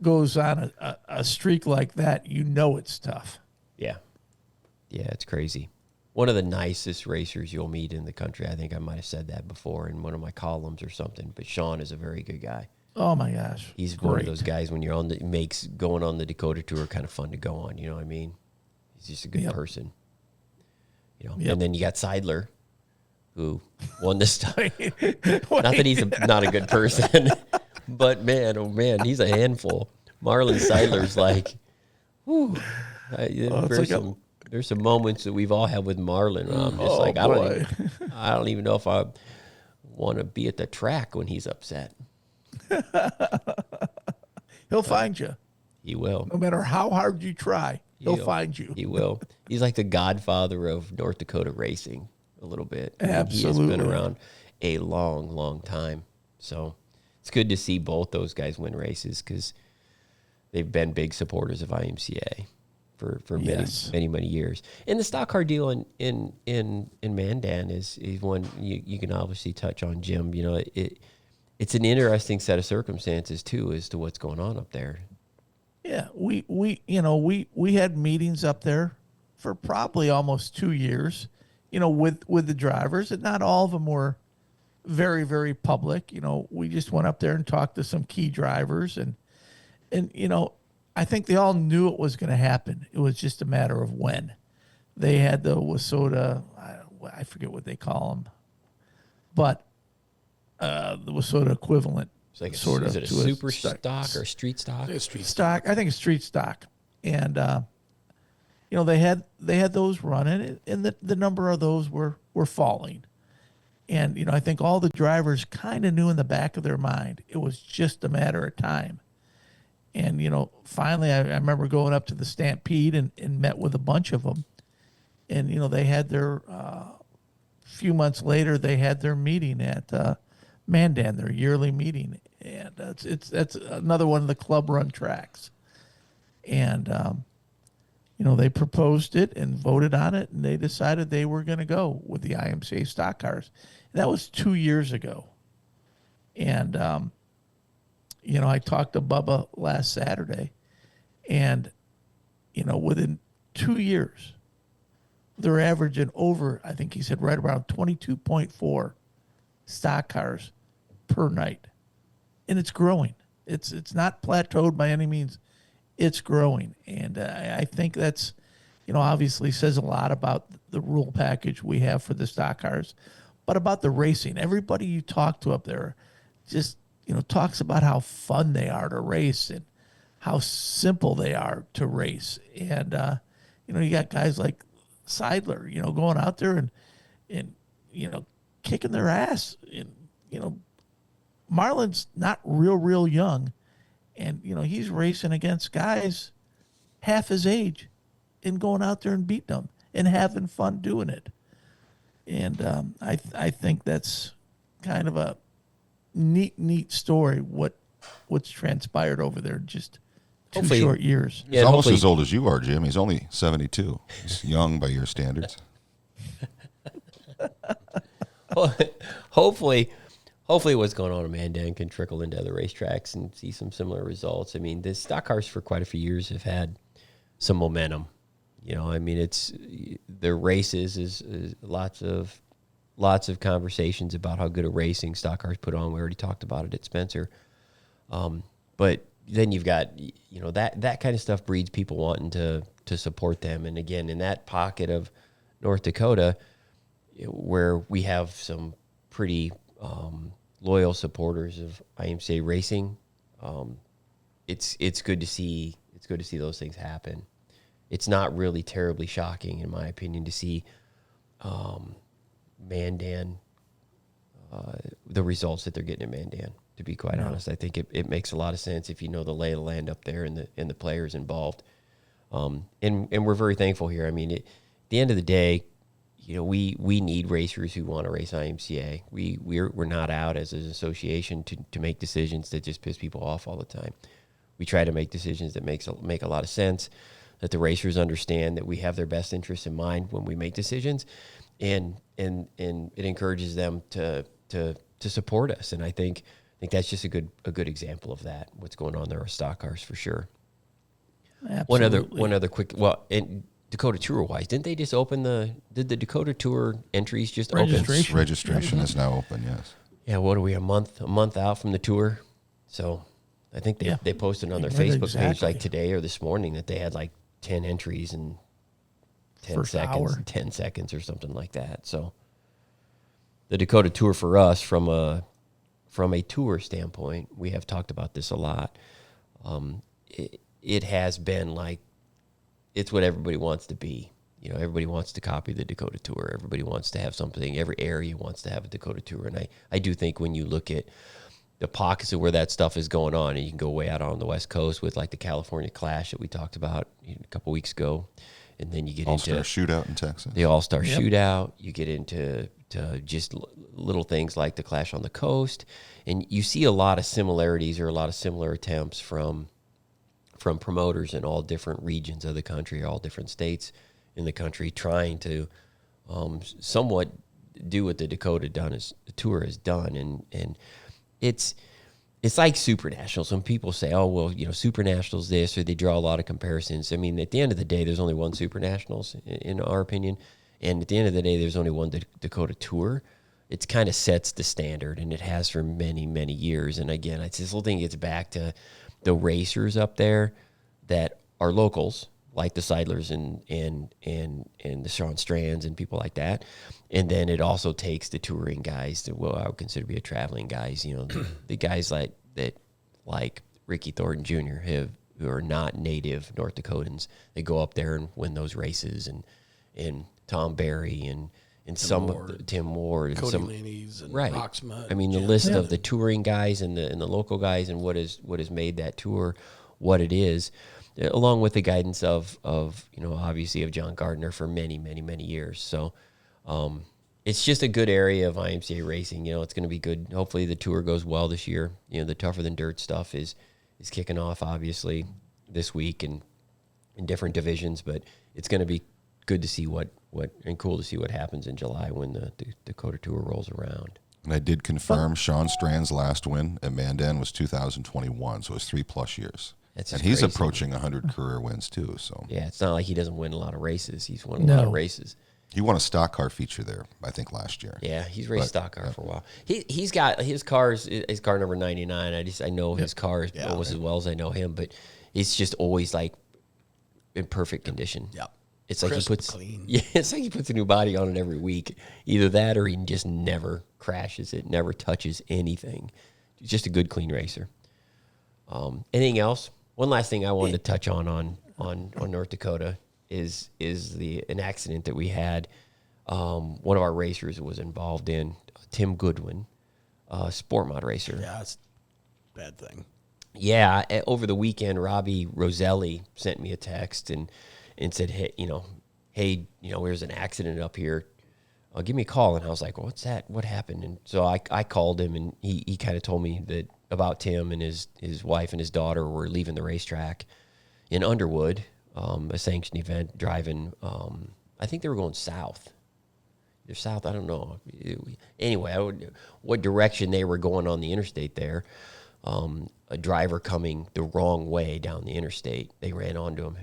goes on a streak like that, it's tough. Yeah, it's crazy. One of the nicest racers you'll meet in the country. I think I might have said that before in one of my columns or something. But Sean is a very good guy. Oh my gosh, He's great. one of those guys when you're makes going on the Dakota Tour kind of fun to go on. You know what I mean? He's just a good Yep. person. Yep. And then you got Seidler, who won this stuff. Wait. Not that he's not a good person, but man, oh man, he's a handful. Marlon Seidler's like, whew. There's some moments that we've all had with Marlon. Where I'm just Oh, like, boy. I don't even know if want to be at the track when he's upset. He'll find you. He will. No matter how hard you try, he'll find you. He will. He's like the godfather of North Dakota racing a little bit. I mean, Absolutely. he has been around a long, long time. So it's good to see both those guys win races because they've been big supporters of IMCA for many years. And the stock car deal in Mandan is one you can obviously touch on, Jim. You know, it's an interesting set of circumstances too as to what's going on up there. Yeah, we had meetings up there for probably almost 2 years, with the drivers, and not all of them were very, very public. We just went up there and talked to some key drivers, and I think they all knew it was going to happen. It was just a matter of when. They had the Wasota, I forget what they call them, but the Wasota equivalent. It's like sort is of it a super stock or street stock? It's street Stock. I think it's street stock, and they had those running, and the number of those were falling, and I think all the drivers kind of knew in the back of their mind it was just a matter of time, and finally I remember going up to the Stampede and met with a bunch of them, and they had their few months later they had their meeting at Mandan, their yearly meeting, and that's another one of the club run tracks, and they proposed it and voted on it, and they decided they were going to go with the IMCA stock cars. And that was 2 years ago, and I talked to Bubba last Saturday, and within 2 years they're averaging over, I think he said, right around 22.4 stock cars per night, and it's growing. It's not plateaued by any means. It's growing, and I think that's obviously says a lot about the rule package we have for the stock cars, but about the racing. Everybody you talk to up there just talks about how fun they are to race and how simple they are to race, and you got guys like Seidler going out there and kicking their ass, and Marlon's not real young, and he's racing against guys half his age and going out there and beating them and having fun doing it. And I think that's kind of a neat story what's transpired over there in just two short years. He's almost as old as you are, Jim. He's only 72. He's young by your standards. Well, hopefully what's going on in Mandan can trickle into other racetracks and see some similar results. I mean, the stock cars for quite a few years have had some momentum. It's the races is lots of conversations about how good a racing stock cars put on. We already talked about it at Spencer. But then you've got, that kind of stuff breeds people wanting to support them. And again, in that pocket of North Dakota, where we have some pretty loyal supporters of IMCA Racing, it's good to see those things happen. It's not really terribly shocking, in my opinion, to see Mandan, the results that they're getting in Mandan. To be quite honest, I think it makes a lot of sense if you know the lay of the land up there and the players involved. And we're very thankful here. I mean, at the end of the day, we need racers who want to race IMCA. We're not out as an association to make decisions that just piss people off all the time. We try to make decisions that make a lot of sense, that the racers understand that we have their best interests in mind when we make decisions, and it encourages them to support us. And I think that's just a good example of that. What's going on there are stock cars for sure. Absolutely. One other quick. Well, and Dakota Tour wise, didn't they just open did the Dakota Tour entries just open? Registration is now open. Yes. Yeah. What are we a month out from the tour? So I think they posted on their Facebook page like today or this morning that they had like 10 entries in 10 seconds or something like that. So the Dakota Tour for us from a tour standpoint, we have talked about this a lot. It has been like, it's what everybody wants to be. You know, everybody wants to copy the Dakota Tour. Everybody wants to have something. Every area wants to have a Dakota Tour. And I do think when you look at the pockets of where that stuff is going on, and you can go way out on the West Coast with like the California Clash that we talked about a couple weeks ago, and then you get All-Star into Shootout in Texas. the All-Star Shootout. You get into just little things like the Clash on the Coast, and you see a lot of similarities or a lot of similar attempts from promoters in all different regions of the country, all different states in the country, trying to somewhat do what the Dakota Tour has done, and it's like Super Nationals. Some people say, oh, well, you know, Super Nationals this, or they draw a lot of comparisons. I mean, at the end of the day, there's only one Super Nationals, in our opinion. And at the end of the day, there's only one Dakota Tour. It kind of sets the standard, and it has for many, many years. And again, this whole thing gets back to the racers up there that are locals, like the Seidlers and the Sean Strands and people like that. And then it also takes the touring guys that I would consider to be a traveling guys, you know, the guys like Ricky Thornton Jr. who are not native North Dakotans. They go up there and win those races, and Tom Berry and Tim Ward and Cody some Laney's and right. Roxma. I mean, the list of the touring guys and the local guys and what has made that tour what it is, along with the guidance of you know, obviously of John Gardner for many, many, many years. So it's just a good area of IMCA racing. You know, it's going to be good. Hopefully the tour goes well this year. You know, the Tougher Than Dirt stuff is kicking off obviously this week and in different divisions, but it's going to be good to see and cool to see what happens in July when the Dakota Tour rolls around. And I did confirm Sean Strand's last win at Mandan was 2021, so it was 3+ years. And he's approaching 100 career wins too. So yeah, it's not like he doesn't win a lot of races. He's won a lot of races. He won a stock car feature there, I think, last year. Yeah, he's raced stock car for a while. He's got his car number 99. I know his car almost as well as I know him, but it's just always like in perfect condition. Yeah. It's like clean. Yeah, it's like he puts a new body on it every week. Either that or he just never crashes it, never touches anything. He's just a good, clean racer. Anything else? One last thing I wanted to touch on North Dakota is an accident that we had. One of our racers was involved in, Tim Goodwin, sport mod racer. Yeah, that's a bad thing. Yeah, over the weekend, Robbie Roselli sent me a text and said, hey, there's an accident up here. Give me a call. And I was like, well, what's that? What happened? And so I called him, and he kind of told me that about Tim and his wife and his daughter were leaving the racetrack in Underwood, a sanctioned event, driving, I think they were going south. They're south, I don't know. Anyway, what direction they were going on the interstate there. A driver coming the wrong way down the interstate, they ran onto him,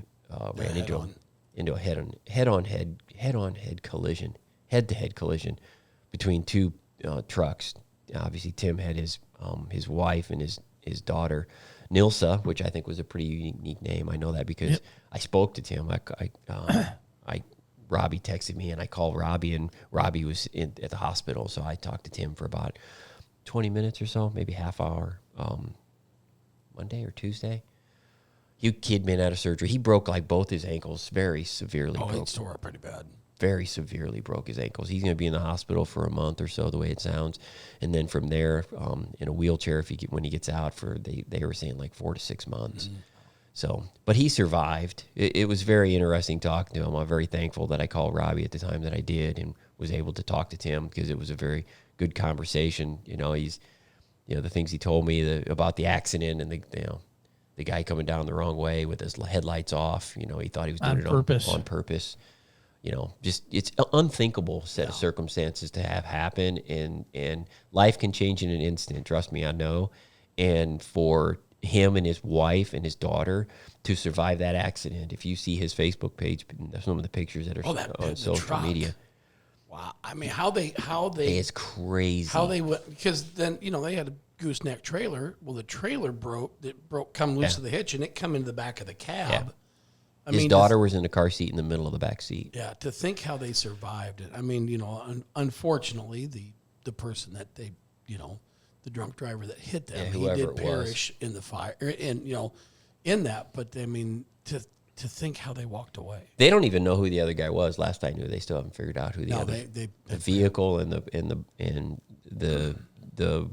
into a head-to-head collision between two trucks. Obviously, Tim had his wife and his daughter, Nilsa, which I think was a pretty unique name. I know that because I spoke to Tim. Robbie texted me, and I called Robbie, and Robbie was at the hospital. So I talked to Tim for about 20 minutes or so, maybe half hour, Monday or Tuesday. He'd been out of surgery. He broke like both his ankles very severely. Oh, he tore up pretty bad. Very severely broke his ankles. He's going to be in the hospital for a month or so, the way it sounds. And then from there, in a wheelchair, when he gets out, they were saying like 4 to 6 months. Mm-hmm. So, but he survived. It was very interesting talking to him. I'm very thankful that I called Robbie at the time that I did and was able to talk to Tim because it was a very good conversation. You know, the things he told me about the accident and the guy coming down the wrong way with his headlights off. You know, he thought he was doing it on purpose. You know, just it's an unthinkable set of circumstances to have happen, and life can change in an instant. Trust me, I know. And for him and his wife and his daughter to survive that accident, if you see his Facebook page, some of the pictures that are on social media. Wow, I mean, how they it's crazy. How they went, because then they had a gooseneck trailer. Well, the trailer come loose of the hitch, and it come into the back of the cab. Yeah. His daughter was in the car seat in the middle of the back seat. Yeah, to think how they survived it. I mean, unfortunately, the person that they, the drunk driver that hit them, he did perish in the fire, and in that. But I mean, to think how they walked away. They don't even know who the other guy was. Last I knew, they still haven't figured out who the other the vehicle and the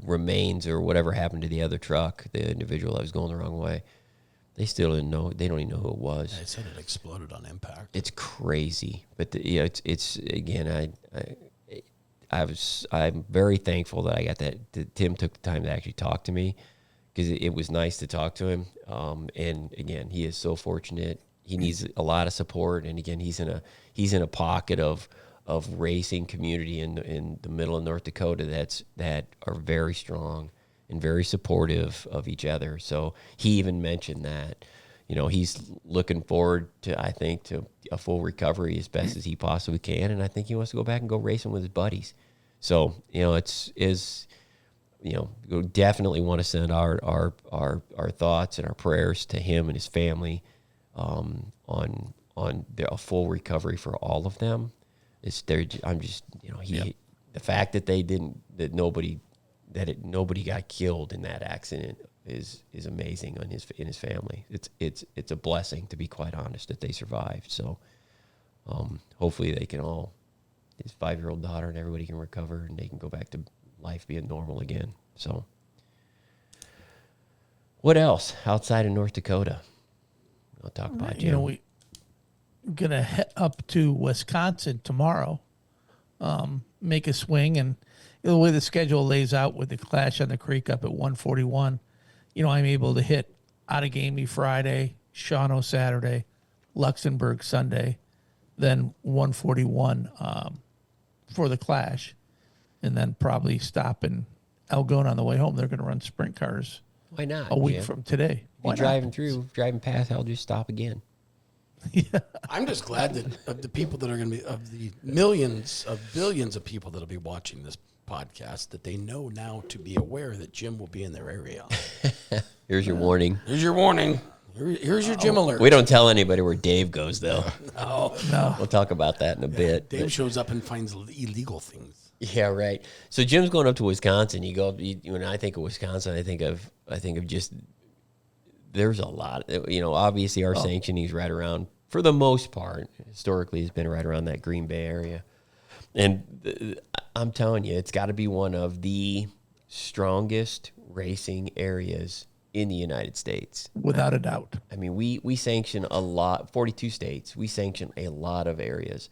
remains or whatever happened to the other truck, the individual that was going the wrong way. They still didn't know. They don't even know who it was. They said it exploded on impact. It's crazy, but it's again. I'm very thankful that I got that Tim took the time to actually talk to me, because it was nice to talk to him. And again, he is so fortunate. He needs a lot of support, and again, he's in a pocket of racing community in the middle of North Dakota that are very strong and very supportive of each other. So he even mentioned that, he's looking forward to, I think, to a full recovery as best as he possibly can, and I think he wants to go back and go racing with his buddies. So we definitely want to send our thoughts and our prayers to him and his family on a full recovery for all of them. I'm just the fact that nobody got killed in that accident is amazing in his family. It's a blessing, to be quite honest, that they survived. So hopefully they can all, his 5-year-old daughter and everybody can recover and they can go back to life being normal again. So what else outside of North Dakota? I'll talk about Jim. We're going to head up to Wisconsin tomorrow, make a swing. And the way the schedule lays out with the Clash on the Creek up at 141, I'm able to hit Outagamie Friday, Shawano Saturday, Luxembourg Sunday, then 141 for the Clash, and then probably stop in Algona on the way home. They're going to run sprint cars. Why not? A week Jim? from today. You're driving past, I'll just stop again. Yeah. I'm just glad that of the people that are going to be, of the millions of billions of people that'll be watching this podcast, that they know now to be aware that Jim will be in their area. Here's your warning. Here's your warning. Here's your Jim alert. We don't tell anybody where Dave goes, though. No. We'll talk about that in a bit. Dave shows up and finds illegal things. Yeah, right. So Jim's going up to Wisconsin. When I think of Wisconsin, I think of just, there's a lot. Obviously our sanctioning is right around, for the most part, historically has been right around that Green Bay area. And I'm telling you, it's got to be one of the strongest racing areas in the United States. Without a doubt. I mean, we sanction a lot, 42 states. We sanction a lot of areas.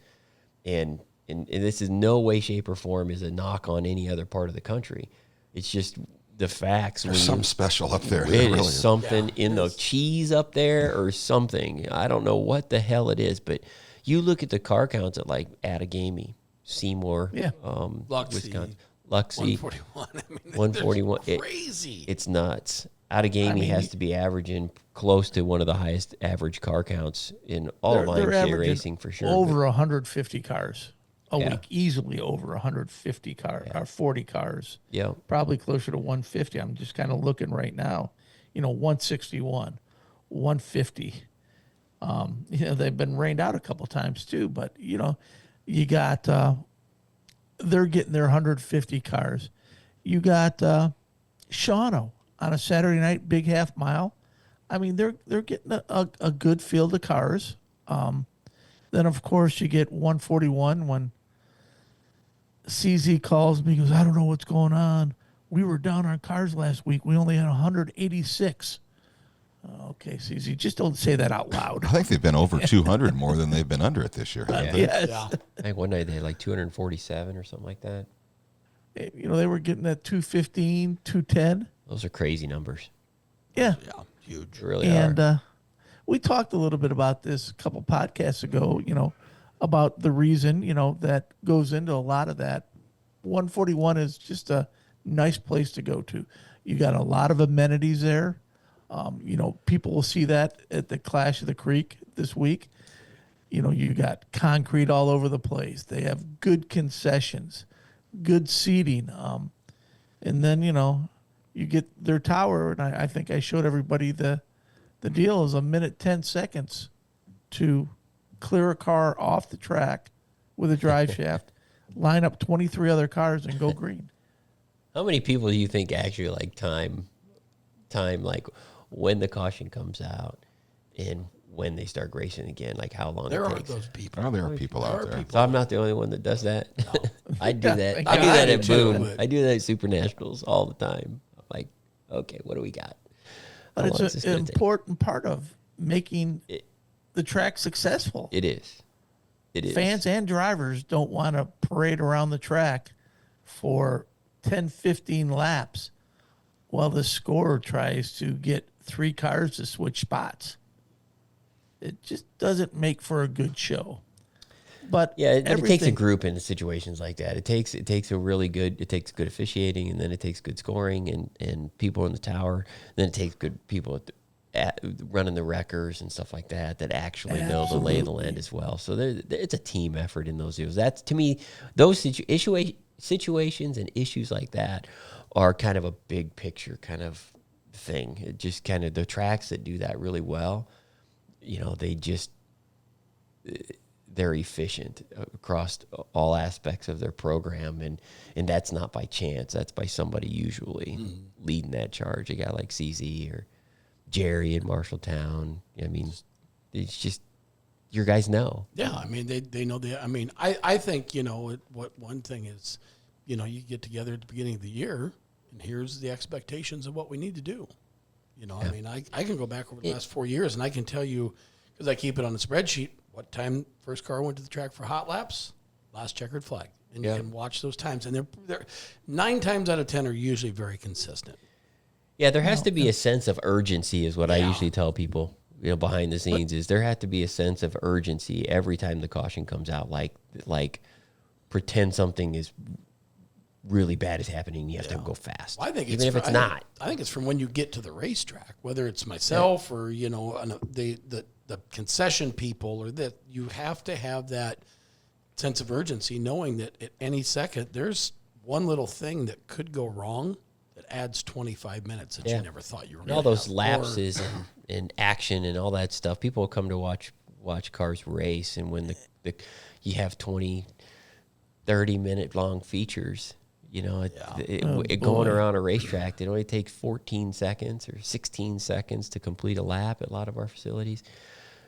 And this is no way, shape, or form is a knock on any other part of the country. It's just the facts. There's something special up there. It really is something in the cheese up there or something. I don't know what the hell it is, but you look at the car counts at like Outagamie, Seymour, Wisconsin, Luxie, 141. I mean, 141. Crazy. It's nuts. Outagamie has to be averaging close to one of the highest average car counts in all of They're IMCA averaging Racing for sure. Over 150 cars a Yeah. week, easily over 150 cars, or 40 cars. Yeah. Probably closer to 150. I'm just kind of looking right now. 161, 150. They've been rained out a couple times too, but you got they're getting their 150 cars. You got Shawano on a Saturday night, big half mile. I mean, they're getting a good field of cars. Then of course you get 141 when CZ calls me, goes, I don't know what's going on. We were down on cars last week. We only had 186. Okay, CZ, just don't say that out loud. I think they've been over 200 more than they've been under it this year. Haven't they? Yes. Yeah. I think one night they had like 247 or something like that. They were getting at 215, 210. Those are crazy numbers. Yeah. Yeah. Huge. They really And are. we talked a little bit about this a couple podcasts ago, about the reason, that goes into a lot of that. 141 is just a nice place to go to. You got a lot of amenities there. People will see that at the Clash of the Creek this week. You got concrete all over the place. They have good concessions, good seating. And then, you get their tower. And I think I showed everybody the deal is 1 minute, 10 seconds to clear a car off the track with a drive shaft, line up 23 other cars and go green. How many people do you think actually like time like when the caution comes out and when they start racing again, like how long There it are takes. those people. Oh, there are people out there. So I'm not the only one that does that. I do that. thank I do God. that I at do too, Boone. but- I do that at Super Nationals all the time. I'm like, okay, what do we got? But How long is it's this an gonna take? important part of making It- the track successful. It is. It is. Fans and drivers don't want to parade around the track for 10, 15 laps while the scorer tries to get 3 cars to switch spots. It just doesn't make for a good show. But Yeah, but it takes a everything- group in situations like that. It takes good officiating, and then it takes good scoring and people in the tower. Then it takes good people at running the wreckers and stuff like that actually know the lay of the land as well. So it's a team effort in those deals. That's, to me, those situations and issues like that are kind of a big picture kind of thing. It just kind of, the tracks that do that really well, they're efficient across all aspects of their program, and that's not by chance. That's by somebody usually leading that charge. A guy like CZ or Jerry in Marshalltown. I mean, it's just, your guys know. Yeah, I mean, they know I mean, I think, what one thing is, you get together at the beginning of the year, and here's the expectations of what we need to do. I mean, I can go back over the last 4 years, and I can tell you, because I keep it on the spreadsheet, what time first car went to the track for hot laps, last checkered flag. And you can watch those times. And they're 9 times out of 10 are usually very consistent. Yeah, there has to be a sense of urgency is what I usually tell people, behind the scenes, is there has to be a sense of urgency every time the caution comes out. Like pretend something is really bad is happening, you have to go fast. Well, I think even if it's not. I think it's from when you get to the racetrack, whether it's myself or, the concession people, or that you have to have that sense of urgency, knowing that at any second there's one little thing that could go wrong that adds 25 minutes that you never thought you were And going all to those have. lapses and action and all that stuff. People will come to watch cars race, and when you have 20, 30-minute long features, going around a racetrack, it only takes 14 seconds or 16 seconds to complete a lap at a lot of our facilities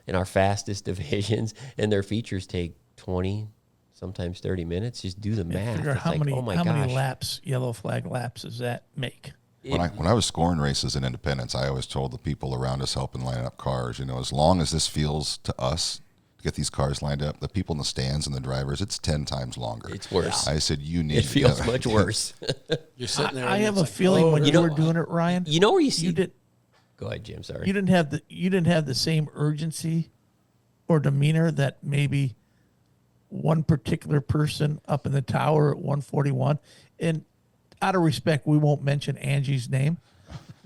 in our fastest divisions, and their features take 20, sometimes 30 minutes. Just do the math. Figure It's how like, many oh my how gosh. many laps, yellow flag laps, does that make? When I was scoring races in Independence, I always told the people around us helping line up cars, as long as this feels to us to get these cars lined up, the people in the stands and the drivers, it's 10 times longer. It's worse. I said, you need It to feels get- much worse. You're sitting there. I and have it's a like, feeling when you there's were a- doing it, Ryan, You know where you see? you did Go ahead, Jim. Sorry. you didn't have the same urgency or demeanor that maybe one particular person up in the tower at 141. And out of respect, we won't mention Angie's name,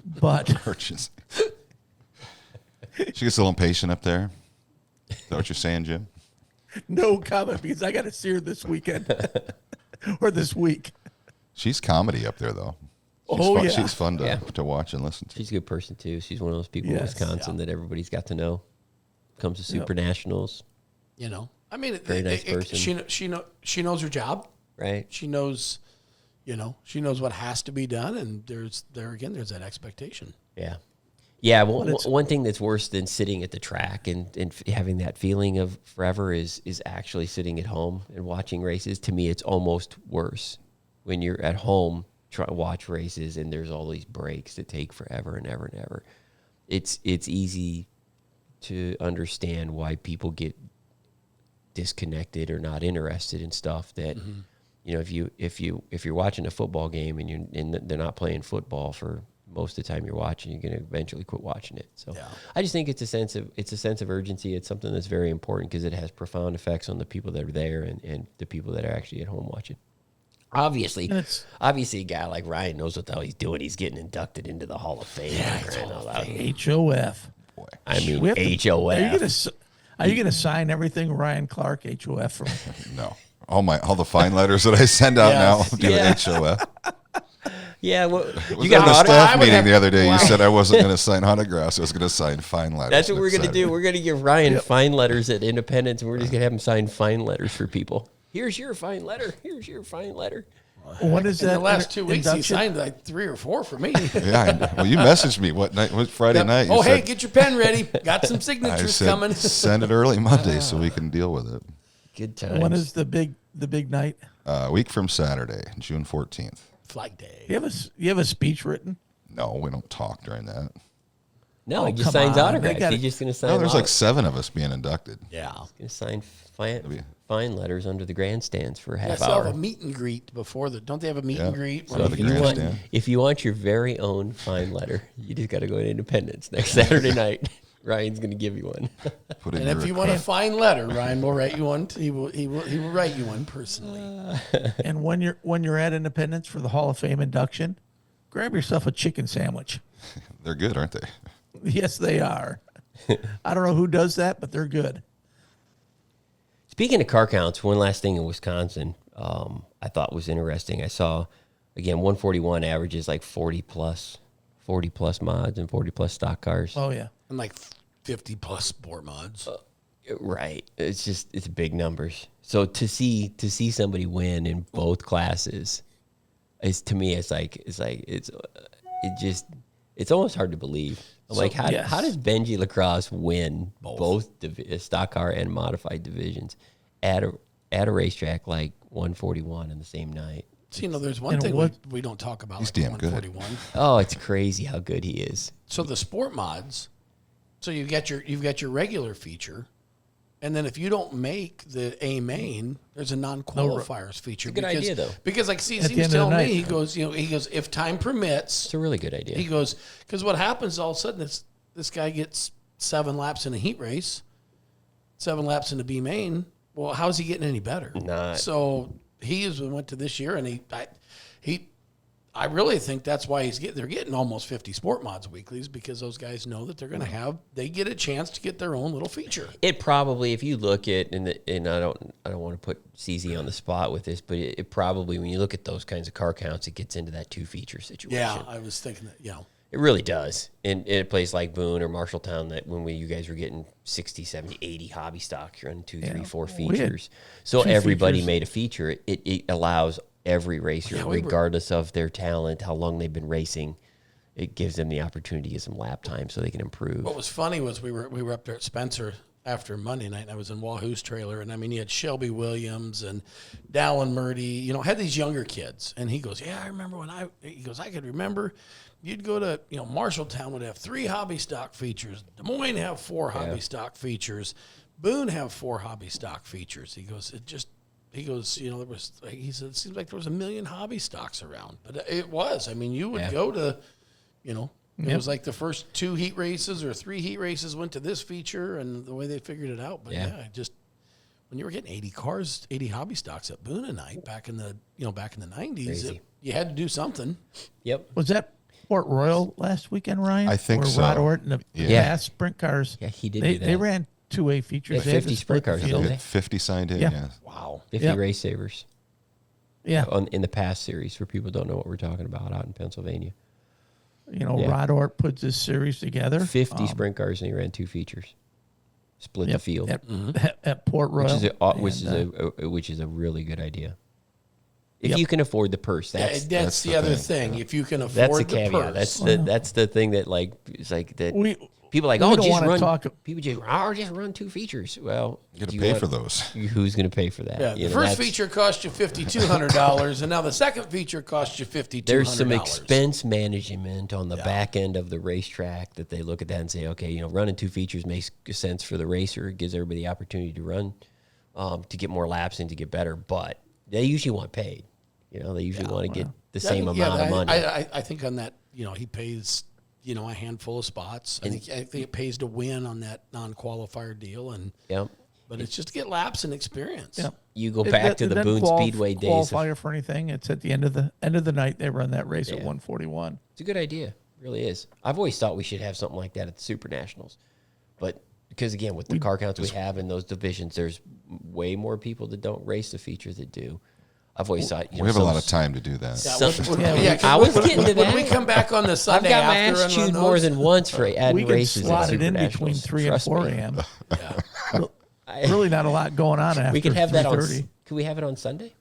but Purchase. She gets a little impatient up there. Is that what you're saying, Jim? no comment because I got to see her this weekend or this week. She's comedy up there, though. Oh, fun. yeah. She's fun to, Yeah. to watch and listen to. She's a good person too. She's one of those people in Yes. Wisconsin that everybody's got to know. Comes to Super Nationals, I mean, Very nice person. She knows her job. right? She knows, she knows what has to be done, and there's that expectation. Yeah. Yeah. Well, one thing that's worse than sitting at the track and having that feeling of forever is actually sitting at home and watching races. To me, it's almost worse when you're at home trying to watch races and there's all these breaks that take forever and ever and ever. It's easy to understand why people get disconnected or not interested in stuff that if you're watching a football game and they're not playing football for most of the time you're watching, you're going to eventually quit watching it. So I just think it's a sense of urgency. It's something that's very important because it has profound effects on the people that are there and the people that are actually at home watching. Obviously, a guy like Ryan knows what the hell he's doing. He's getting inducted into the Hall of Fame. HOF. I mean, We have to- HOF. Are you gonna sign everything Ryan Clark HOF from? No. All the fine letters that I send out Yes. now do HOF. Yeah, well, You you got got a an staff would meeting have- the other day. You said I wasn't going to sign autographs. I was going to sign fine letters. That's what we're going to Said- do. We're going to give Ryan fine letters at Independence, and we're just going to have him sign fine letters for people. Here's your fine letter. Here's your fine letter. When is In that? the last 2 weeks, he induction? signed like 3 or 4 for me. Yeah. Well, you messaged me what night? What Friday night? You Oh, hey, said- get your pen ready. Got some I signatures said, coming. send it early Monday so we can deal with it. Good times. When is the big night? A week from Saturday, June 14th. Flag Day. You have a speech written? No, we don't talk during that. No, he Oh, just come signs on. They autographs. gotta- He's just going to sign. No, there's like 7 of us being inducted. Yeah. Going to sign fine letters under the grandstands for a They half still have hour. a meet and greet before the. Don't they have a meet Yeah. and greet? So the If you, want, grandstand. if you want your very own fine letter, you just got to go to Independence next Saturday night. Ryan's going to give you one. Put in And your if you want a fine letter, Ryan will write you one. He will write you one personally. And when you're at Independence for the Hall of Fame induction, grab yourself a chicken sandwich. They're good, aren't they? Yes, they are. I don't know who does that, but they're good. Speaking of car counts, one last thing in Wisconsin I thought was interesting. I saw, again, 141 averages like 40 plus mods and 40 plus stock cars. Oh yeah. And like 50 plus sport mods. Right. It's big numbers. So to see somebody win in both classes is, to me, it's almost hard to believe. I'm like, how does Benji Lacrosse win both stock car and modified divisions at a racetrack like 141 in the same night? So, there's one And thing what- we don't talk about. He's Like damn good. 141. Oh, it's crazy how good he is. So the sport mods. So you've got your regular feature, and then if you don't make the A main, there's a non-qualifiers feature. It's a good idea, though. Because like At he the was end of the telling me, night. he goes, if time permits, It's a really good idea. he goes, because what happens all of a sudden is this guy gets 7 laps in a heat race, 7 laps in the B main. Well, how's he getting any better? Not. So went to this year, and I really think that's why they're getting almost 50 sport mods weeklies, because those guys know that they get a chance to get their own little feature. It probably, if you look at, and I don't want to put CZ on the spot with this, but it probably, when you look at those kinds of car counts, it gets into that 2 feature situation. Yeah, I was thinking that. Yeah, It really does. In a place like Boone or Marshalltown, that when you guys were getting 60, 70, 80 hobby stock, you're running 2, 3, 4 We had features. So 2 everybody features. made a feature. It allows every racer, Yeah, we were- regardless of their talent, how long they've been racing, it gives them the opportunity to get some lap time so they can improve. what was funny was we were up there at Spencer after Monday night, and I was in Wahoo's trailer, and I mean, you had Shelby Williams and Dallin Murdy, had these younger kids, and he goes, yeah, I remember I could remember you'd go to, Marshalltown would have 3 hobby stock features, Des Moines have 4 hobby stock features, Boone have 4 hobby stock features. He goes, he said, it seems like there was 1 million hobby stocks around, but it was, I mean, you would go to, it was like the first 2 heat races or 3 heat races went to this feature, and the way they figured it out. But when you were getting 80 cars, 80 hobby stocks at Boone a night back in the 90s, Crazy. you had to do something. Yep. Was that Port Royal last weekend, Ryan? I think Where so. Rod Orton and the Yeah. past sprint cars. Yeah, he did They, do that. they ran 2A features. Yeah, They had to 50 split sprint the cars, field. don't they? 50 signed in, Yeah. yeah. Wow. 50 Yep. race savers Yeah. in the past series, for people who don't know what we're talking about out in Pennsylvania. Yeah. Rod Ort puts this series together. 50 sprint cars, and he ran 2 features. Split the Yep, field. at Port Royal. Which is a really good idea. If Yep. you can afford the purse, That's that's the the other thing. thing. If you can that's afford the the caveat. purse. That's the thing that, like, it's like that. People are like, we oh, don't just wanna run. talk- People just run 2 features. Well, You got do to pay want- for those. Who's going to pay for that? Yeah, You the know, first that's- feature cost you $5,200, and now the second feature costs you $5,200. There's some expense management on the back end of the racetrack that they look at that and say, okay, running 2 features makes sense for the racer. It gives everybody the opportunity to run, to get more laps and to get better. But they usually want paid. They usually want to get the same amount of money. I think on that, he pays, a handful of spots. I think it pays to win on that non-qualifier deal, but it's just to get laps and experience. Yep. You go back to the Boone Speedway days. Qualifier for anything. It's at the end of the night. They run that race at 141. It's a good idea. It really is. I've always thought we should have something like that at the Super Nationals. But because, again, with the car counts we have in those divisions, there's way more people that don't race the features that do. I've always thought, We have a lot of time to do that. I was getting to that. When we come back on the I've Sunday got my after ass and chewed run more those, than once for adding We can races. at slot it Super in between Nationals. 3 and Trust 4 me. a.m. Really not a lot going on after We can have that on. 3:30. Can we have it on Sunday?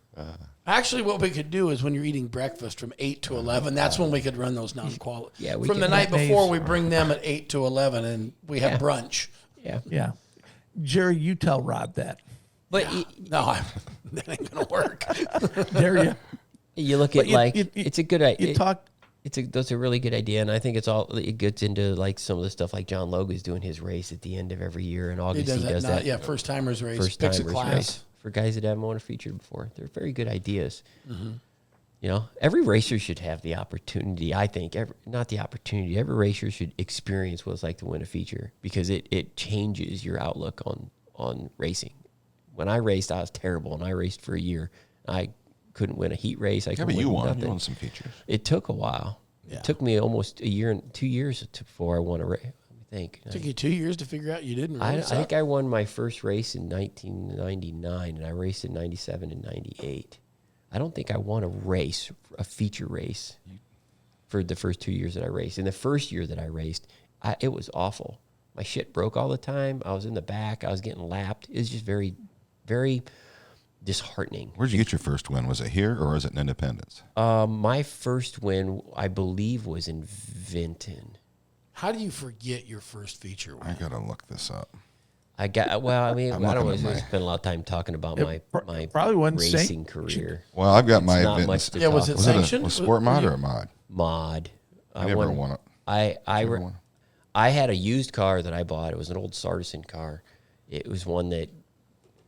Actually, what we could do is when you're eating breakfast from 8 to 11, that's when we could run those non-quali. Yeah, we from the can- night Days. before, we bring them at 8 to 11, and we have Yeah. brunch. Yeah. Yeah. Jerry, you tell Rod that. But No, that ain't going to work. Dare you? you look at it's a good idea. You talk. That's a really good idea, and I think it gets into like some of the stuff like John Logan's doing his race at the end of every year in August. He does that. Yeah, first-timers race. First Picks a timers class. race for guys that haven't won a feature before. They're very good ideas. Mm-hmm. You know, every racer should have the opportunity. I think not the opportunity. Every racer should experience what it's like to win a feature because it changes your outlook on racing. When I raced, I was terrible, and I raced for a year. I couldn't win a heat race. I Yeah, couldn't but you win won. nothing. You won some features. It took a while. Yeah. It took me almost a year and 2 years before I won a race. Let me think. Took you 2 years to figure out you didn't I really suck. think I won my first race in 1999, and I raced in 97 and 98. I don't think I won a feature race, for the first 2 years that I raced. In the first year that I raced, it was awful. My shit broke all the time. I was in the back. I was getting lapped. It was just very, very disheartening. Where'd you get your first win? Was it here or was it in Independence? My first win, I believe, was in Vinton. How do you forget your first feature win? I got to look this up. I got well. I mean, I'm I don't looking want at to spend a lot of time talking about It my probably wasn't racing career. Well, I've got my Not event. much to Yeah, was talk it Was about. it sanctioned? a sport mod or a mod? Mod. I never won it. I won? I had a used car that I bought. It was an old Sartison car. It was one that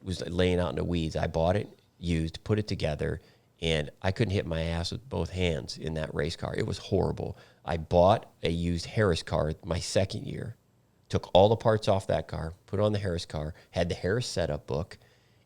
was laying out in the weeds. I bought it used, put it together, and I couldn't hit my ass with both hands in that race car. It was horrible. I bought a used Harris car my second year, took all the parts off that car, put on the Harris car, had the Harris setup book,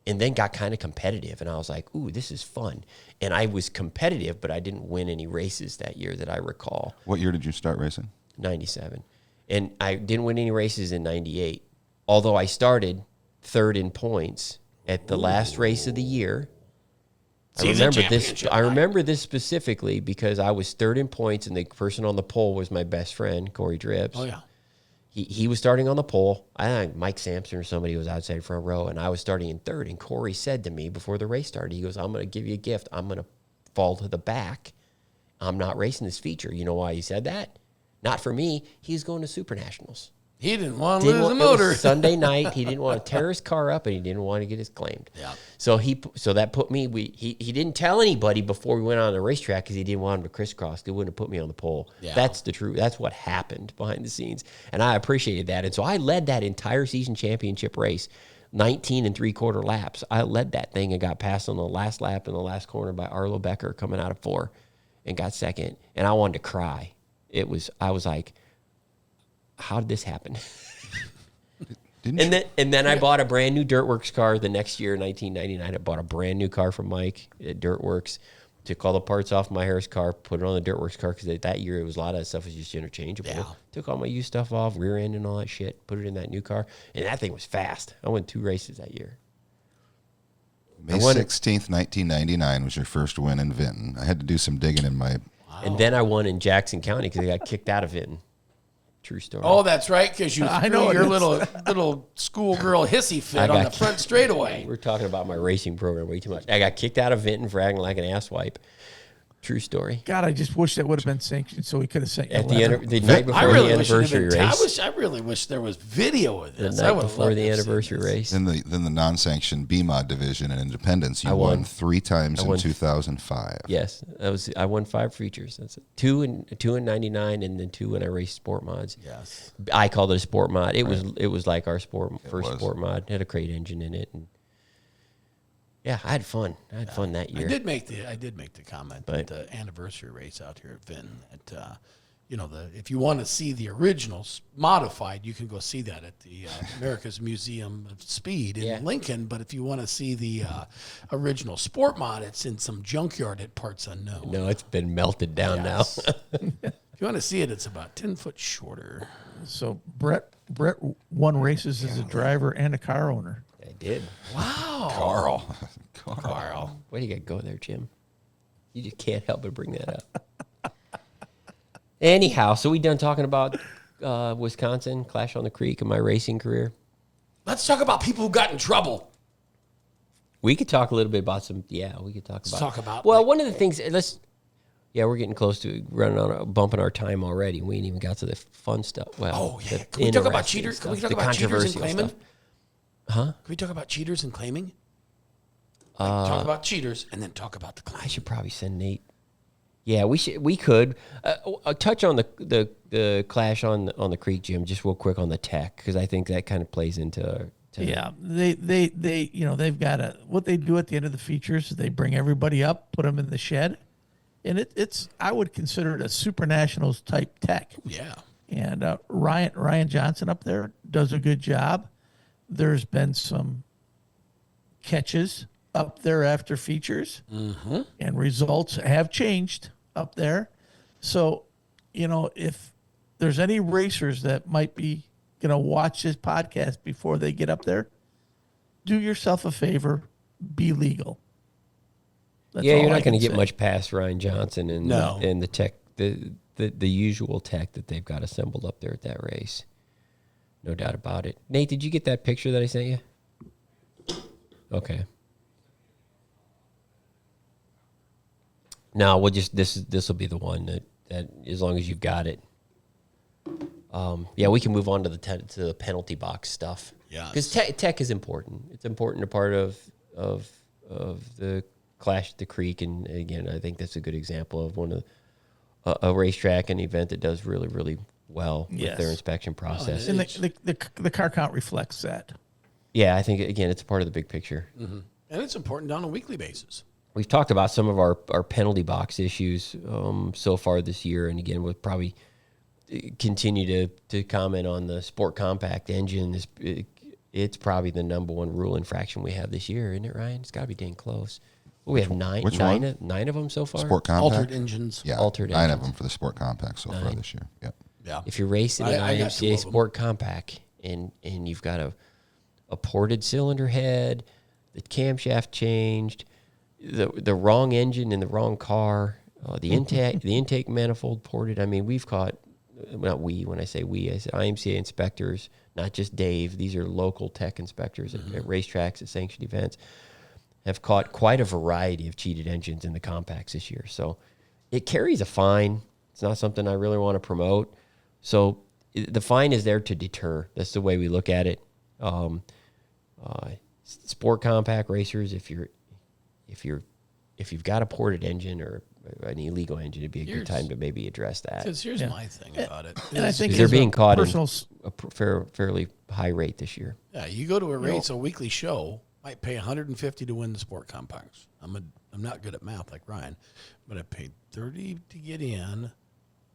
and then got kind of competitive. And I was like, ooh, this is fun. And I was competitive, but I didn't win any races that year that I recall. What year did you start racing? 97. And I didn't win any races in 98. Although I started third in points at the last race of the year. Season championship I remember this specifically because I was third in points and the person on the pole was my best friend, Corey Drips. Oh, yeah. He was starting on the pole. I think Mike Sampson or somebody was outside front row, and I was starting in third. And Corey said to me before the race started, he goes, I'm going to give you a gift. I'm going to fall to the back. I'm not racing this feature. You know why he said that? Not for me. He's going to Super Nationals. He didn't want to Didn't lose want- the it was motor. Sunday night. He didn't want to tear his car up, and he didn't want to get his claimed. Yeah. So that put me. He didn't tell anybody before we went on the racetrack because he didn't want him to crisscross. He wouldn't have put me on the pole. Yeah. That's the truth. That's what happened behind the scenes, and I appreciated that. And so I led that entire season championship race, 19 3/4 laps. I led that thing and got passed on the last lap in the last corner by Arlo Becker coming out of 4, and got second. And I wanted to cry. I was like, how did this happen? And then I bought a brand new Dirtworks car the next year, 1999. I bought a brand new car from Mike at Dirtworks. Took all the parts off my Harris car, put it on the Dirtworks car because that year a lot of that stuff was just interchangeable. Yeah. Took all my used stuff off, rear end and all that shit, put it in that new car, and that thing was fast. I won 2 races that year. May 16th, 1999 was your first win in Vinton. I had to do some digging in my... And then I won in Jackson County because I got kicked out of Vinton. True story. Oh, that's right, because you I threw know it your is. little schoolgirl hissy fit I on got the front straightaway. We're talking about my racing program way too much. I got kicked out of Vinton for acting like an asswipe. True story. God, I just wish that would have been sanctioned so we could have sent you At a the, letter. the night before I the really wish it had anniversary been. race. I really wish there was video of The this. I night would have before loved the to have seen anniversary this. race. Then the non-sanctioned B-Mod division in Independence, you I won won. 3 times in won. 2005. Yes, I won 5 features. That's it. 2 in 99, and then 2 when I raced sport mods. Yes. I called it a sport mod. It was like our first was. sport mod. It had a crate engine in it, and yeah, I had fun. I had fun that year. I did make the comment But- at the anniversary race out here at Vinton. If you want to see the originals modified, you can go see that at the America's Museum of Speed in Yeah. Lincoln. But if you want to see the original sport mod, it's in some junkyard at Parts Unknown. No, it's been melted down Yes. If you want to see it, it's about 10 foot shorter. So Brett won races as a driver and a car owner. now. I did. Wow. Carl. Why do you got to go there, Jim? You just can't help but bring that up. Anyhow, so we done talking about Wisconsin, Clash on the Creek, and my racing career. Let's talk about people who got in trouble. We could talk a little bit about some. Yeah, we could talk about. talk about, Well, like- one of the things. Yeah, we're getting close to bumping our time already. We ain't even got to the fun stuff. Well, Yeah. Can we talk about cheaters? Can we talk the about cheaters and controversial claiming? stuff. Huh? Can we talk about cheaters and claiming? Talk about cheaters and then talk about the I claim. should probably send Nate. Yeah, we should. We could touch on the clash on the creek, Jim. Just real quick on the tech, because I think that kind of plays into. Yeah, they they've got what they do at the end of the features is they bring everybody up, put them in the shed, and it's I would consider it a Super Nationals type tech. Yeah. And Ryan Johnson up there does a good job. There's been some catches up there after features, and results have changed up there. So, if there's any racers that might be going to watch this podcast before they get up there, do yourself a favor, be legal. That's Yeah, all you're I not going to can get say. much past Ryan Johnson and No. and the tech, the usual tech that they've got assembled up there at that race. No doubt about it. Nate, did you get that picture that I sent you? Okay. No, we'll just this will be the one that as long as you've got it. Yeah, we can move on to the penalty box stuff. Yes. because tech is important. It's important a part of the Clash at the Creek, and again, I think that's a good example of one of a racetrack and event that does really, really well with Yes. their inspection process. And the car count reflects that. Yeah, I think again, it's part of the big picture. And it's important on a weekly basis. We've talked about some of our penalty box issues so far this year, and again, we'll probably continue to comment on the Sport Compact engine. It's probably the number one rule infraction we have this year, isn't it, Ryan? It's got to be dang close. Well, we have nine of them so far. Sport Compact? Altered engines. Yeah, Altered 9 of engines. them for the Sport Compact so far this year. Yep. Yeah. If you're racing an I got two IMCA of them. Sport Compact and you've got a ported cylinder head, the camshaft changed, the wrong engine in the wrong car, the intake manifold ported. I mean, we've caught, not we, when I say we, I say IMCA inspectors, not just Dave. These are local tech inspectors at racetracks, at sanctioned events, have caught quite a variety of cheated engines in the compacts this year. So it carries a fine. It's not something I really want to promote. So the fine is there to deter. That's the way we look at it. Sport compact racers, if you've got a ported engine or an illegal engine, it'd be a good time to maybe address that. Because here's my thing about it. And I think They're as being a caught personal, in a fairly high rate this year. Yeah, you go to a race, a weekly show, might pay $150 to win the Sport Compacts. I'm not good at math like Ryan, but I paid $30 to get in,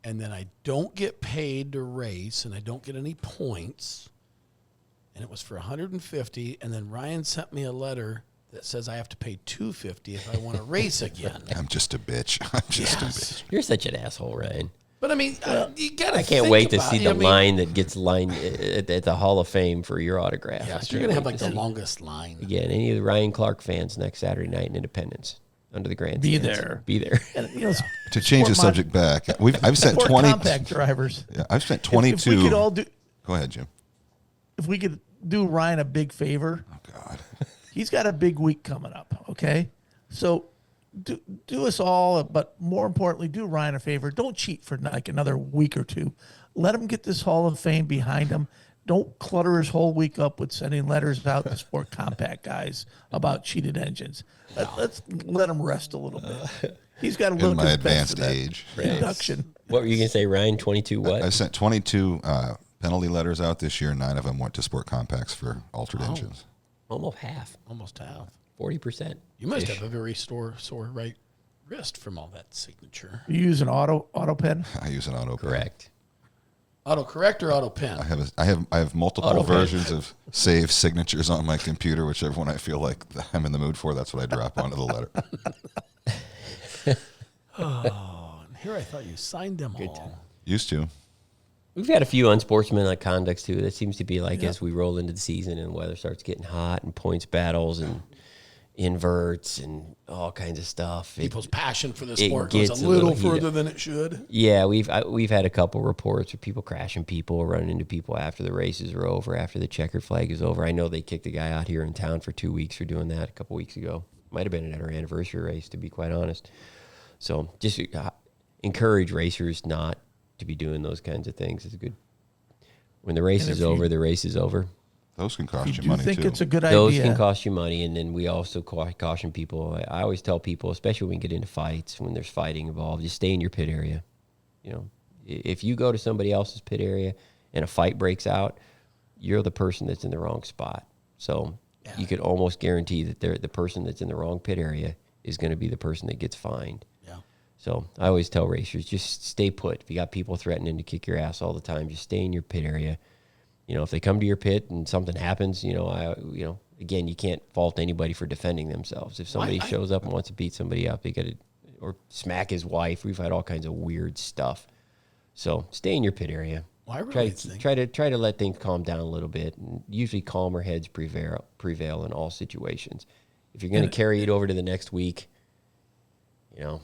and then I don't get paid to race, and I don't get any points, and it was for $150, and then Ryan sent me a letter that says I have to pay $250 if I want to race again. I'm just a bitch. I'm just a bitch. You're such an asshole, Ryan. But I mean, you gotta. I can't think wait to about see it. the I mean, line that gets lined at the Hall of Fame for your autograph. Yeah, I so you're can't gonna have wait like to the see. longest line. Again, any of the Ryan Clark fans next Saturday night in Independence under the grandstands. Be there. Be there. and, To change the Sport subject back, I've spent Sport 20. compact drivers. Yeah, I've spent If 22. we could all do, Go ahead, Jim. if we could do Ryan a big favor, Oh God. he's got a big week coming up. Okay, so do us all, but more importantly, do Ryan a favor. Don't cheat for like another week or two. Let him get this Hall of Fame behind him. Don't clutter his whole week up with sending letters out to Sport Compact guys about cheated engines. Let's let him rest a little bit. He's got a little In my bit advanced best of that age. induction. What were you going to say, Ryan? 22 what? I've sent 22 penalty letters out this year. 9 of them went to Sport Compacts for altered engines. Almost half. Almost half. 40%. You must have a very sore right wrist from all that signature. You use an auto pen. I use an auto pen. Correct. Auto correct or auto pen? I have multiple Auto pen. versions of save signatures on my computer, whichever one I feel like I'm in the mood for. That's what I drop onto the letter. And here I thought you signed them all. Used to. We've had a few unsportsmanlike conducts, too. That seems to be like as we roll into the season and the weather starts getting hot and points battles and inverts and all kinds of stuff. People's passion for the it sport goes gets a little heated further up. than it should. Yeah, we've had a couple reports of people crashing people, running into people after the races are over, after the checkered flag is over. I know they kicked a guy out here in town for 2 weeks for doing that a couple weeks ago. Might have been at our anniversary race, to be quite honest. So just encourage racers not to be doing those kinds of things. It's good. When the race is over, the race is over. Those can cost If you you money, think too. it's a good Those idea. can cost you money, and then we also caution people. I always tell people, especially when we get into fights, when there's fighting involved, just stay in your pit area. You know, if you go to somebody else's pit area and a fight breaks out, you're the person that's in the wrong spot. So you could almost guarantee that the person that's in the wrong pit area is going to be the person that gets fined. Yeah. So I always tell racers, just stay put. If you got people threatening to kick your ass all the time, just stay in your pit area. You know, if they come to your pit and something happens, again, you can't fault anybody for defending themselves. If somebody shows up and wants to beat somebody up, they got to, or smack his wife. We've had all kinds of weird stuff. So stay in your pit area. Well, I really think Try to let things calm down a little bit. And usually calmer heads prevail in all situations. If you're going to carry it over to the next week,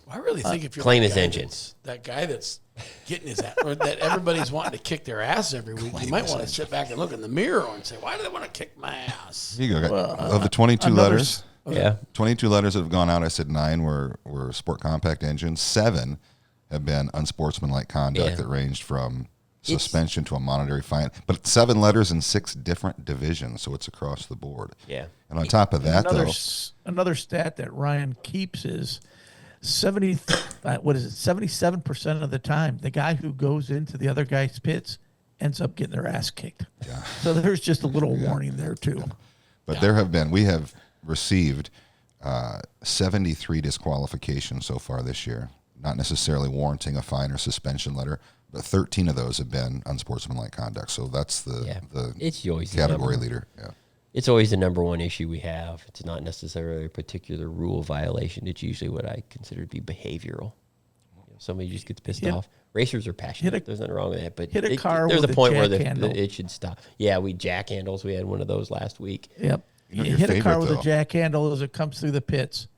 I really think if you're claim that his guy engine. that guy that's getting his ass, or that everybody's wanting to kick their ass every week, you might want to sit back and look in the mirror and say, why do they want to kick my ass? Here you go. Of the 22 letters, Yeah. 22 letters that have gone out, I said 9 were sport compact engines. 7 have been unsportsmanlike conduct that ranged from suspension to a monetary fine. But 7 letters in 6 different divisions, so it's across the board. Yeah. And on top of that, Another stat that Ryan keeps is 77% of the time, the guy who goes into the other guy's pits ends up getting their ass kicked. Yeah. So there's just a little warning there too. But we have received 73 disqualifications so far this year, not necessarily warranting a fine or suspension letter, but 13 of those have been unsportsmanlike conduct. So that's It's always the category number. leader. Yeah. It's always the number one issue we have. It's not necessarily a particular rule violation. It's usually what I consider to be behavioral. Somebody just gets pissed off. Racers are passionate. There's nothing wrong with that. But hit a car there's with a point where jack handle. it should stop. Yeah, we jack handles. We had one of those last week. Yep. You know, You your hit a car favorite, with though. a jack handle as it comes through the pits.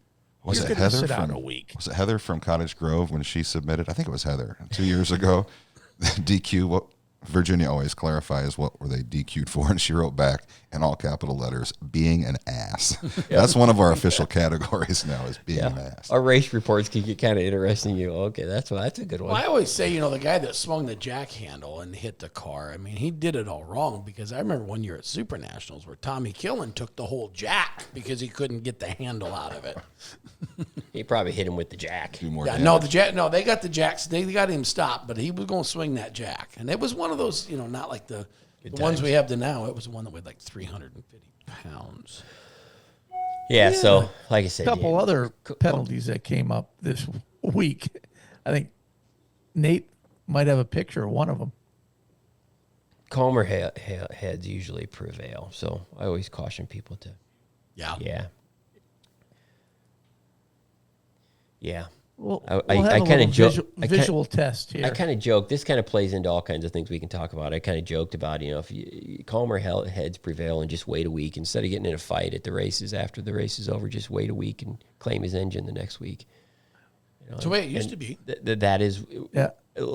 Was You're it gonna Heather sit out from a week. Was it Heather from Cottage Grove when she submitted? I think it was Heather 2 years ago. DQ. What Virginia always clarifies what were they DQ'd for, and she wrote back in all capital letters, "being an ass." That's one of our official categories now, is being an ass. Our race reports can get kind of interesting. Okay, that's a good one. Well, I always say, the guy that swung the jack handle and hit the car, I mean, he did it all wrong, because I remember one year at Super Nationals where Tommy Killen took the whole jack because he couldn't get the handle out of it. He probably hit him with the jack. Do more Yeah, damage. they got the jacks. They got him stopped, but he was going to swing that jack. And it was one of those, not like the ones we have to now. It was one that weighed like 350 pounds. Yeah, so like I said, A couple other penalties that came up this week. I think Nate might have a picture of one of them. calmer heads usually prevail. So I always caution people to. Yeah. We'll I have a kind little of joke. visual test here. I kind of joke. This kind of plays into all kinds of things we can talk about. I kind of joked about, if calmer heads prevail and just wait a week instead of getting in a fight at the races after the race is over. Just wait a week and claim his engine the next week. It's the way it used to be. That is a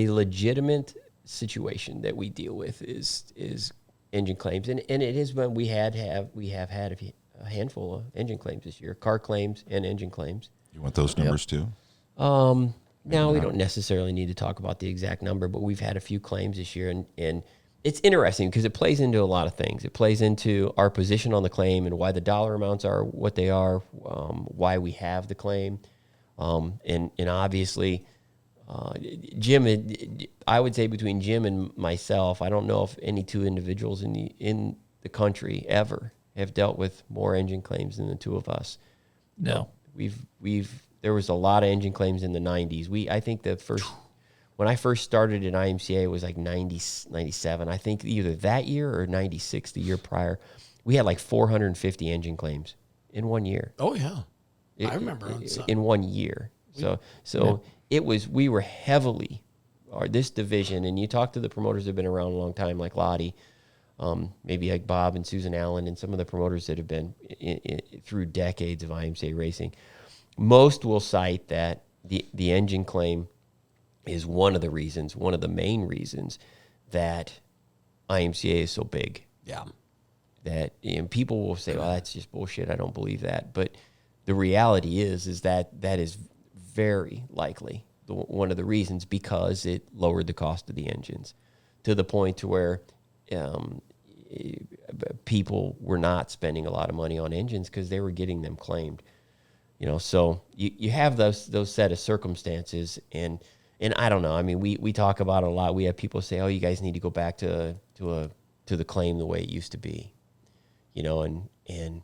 legitimate situation that we deal with is engine claims, and it is when we have had a handful of engine claims this year, car claims and engine claims. You want those numbers too? Now we don't necessarily need to talk about the exact number, but we've had a few claims this year, and it's interesting because it plays into a lot of things. It plays into our position on the claim and why the dollar amounts are what they are, why we have the claim, and obviously, Jim. I would say between Jim and myself, I don't know if any two individuals in the country ever have dealt with more engine claims than the two of us. No. There was a lot of engine claims in the 90s. I think when I first started in IMCA, it was like 97. I think either that year or 96, the year prior, we had like 450 engine claims in 1 year. Oh yeah, I remember in 1 year. We were heavily, this division, and you talk to the promoters that have been around a long time, like Lottie. maybe like Bob and Susan Allen and some of the promoters that have been through decades of IMCA racing, most will cite that the engine claim is one of the main reasons that IMCA is so big. Yeah. That people will say, well, that's just bullshit. I don't believe that. But the reality is that is very likely one of the reasons, because it lowered the cost of the engines to the point to where people were not spending a lot of money on engines because they were getting them claimed. So you have those set of circumstances, and I don't know. I mean, we talk about it a lot. We have people say, oh, you guys need to go back to the claim the way it used to be. And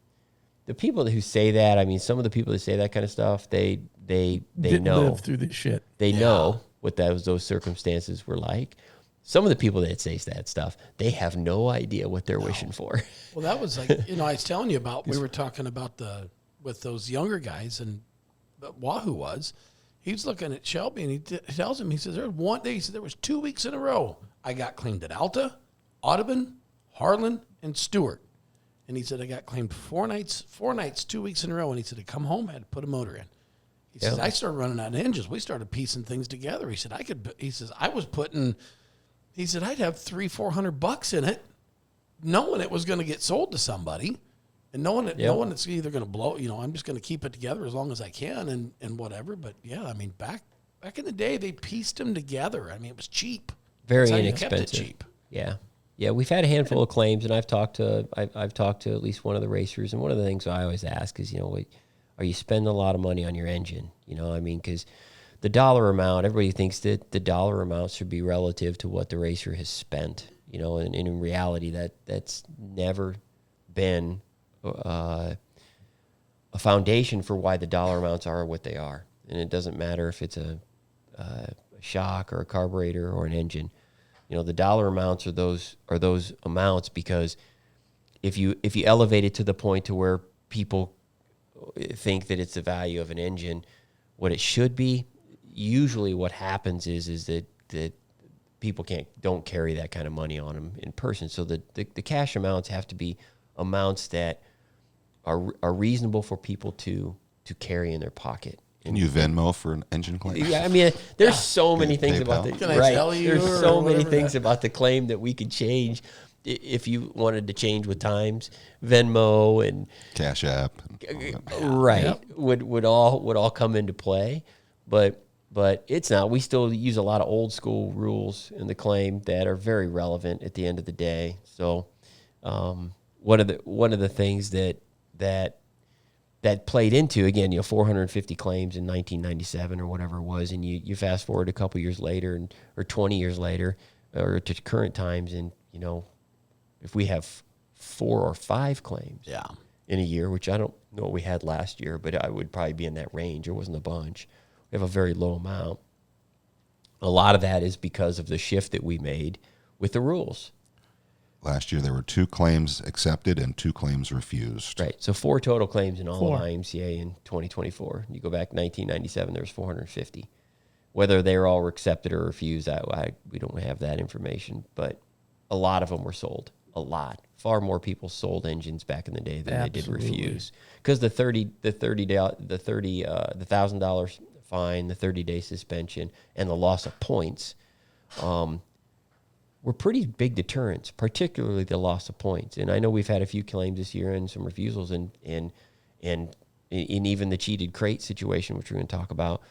the people who say that, I mean, some of the people that say that kind of stuff, they Didn't know live through this shit. They know what those circumstances were like. Some of the people that say that stuff, they have no idea what they're wishing for. Well, that was like, I was telling you about, we were talking about with those younger guys, and Wahoo he's looking at Shelby, and he tells him, he says, there's one day, he said, there was 2 weeks in a row I got claimed at Alta, Audubon, Harlan, and Stewart. And he said, I got claimed 4 nights, 2 weeks in a row. And he said, I come home, I had to put a motor in. He says, I started running out of engines. We started piecing things together. He said, I'd have $300-400 in it, knowing it was going to get sold to somebody, and knowing it's either going to blow, I'm just going to keep it together as long as I can and whatever. But yeah, I mean, back in the day, they pieced them together. I mean, it was cheap. Very That's inexpensive. how you kept it cheap. Yeah. Yeah, we've had a handful of claims, and I've talked to at least one of the racers, and one of the things I always ask is, are you spending a lot of money on your engine? I mean, because the dollar amount, everybody thinks that the dollar amount should be relative to what the racer has spent, and in reality, that's never been a foundation for why the dollar amounts are what they are. And it doesn't matter if it's a shock or a carburetor or an engine. The dollar amounts are those amounts because if you elevate it to the point to where people think that it's the value of an engine, what it should be, usually what happens is that people don't carry that kind of money on them in person. So the cash amounts have to be amounts that are reasonable for people to carry in their pocket. Can you Venmo for an engine claim? Yeah, I mean, there's so many things about the Can I tell you? There's so many things about the claim that we could change if you wanted to change with times. Venmo and Cash App, would all come into play, but it's not. We still use a lot of old school rules in the claim that are very relevant at the end of the day. So, one of the things that played into, again, 450 claims in 1997 or whatever it was, and you fast forward a couple years later or 20 years later or to current times, and if we have 4 or 5 claims in a year, which I don't know what we had last year, but I would probably be in that range. It wasn't a bunch. We have a very low amount. A lot of that is because of the shift that we made with the rules. Last year, there were 2 claims accepted and 2 claims refused. Right. So 4 total claims in all of IMCA in 2024. You go back 1997, there was 450. Whether they were all accepted or refused, we don't have that information. But a lot of them were sold. A lot. Far more people sold engines back in the day than they did refuse. Because the $1,000 fine, the 30-day suspension, and the loss of points were pretty big deterrents, particularly the loss of points. And I know we've had a few claims this year and some refusals, and even the cheated crate situation, which we're going to talk about.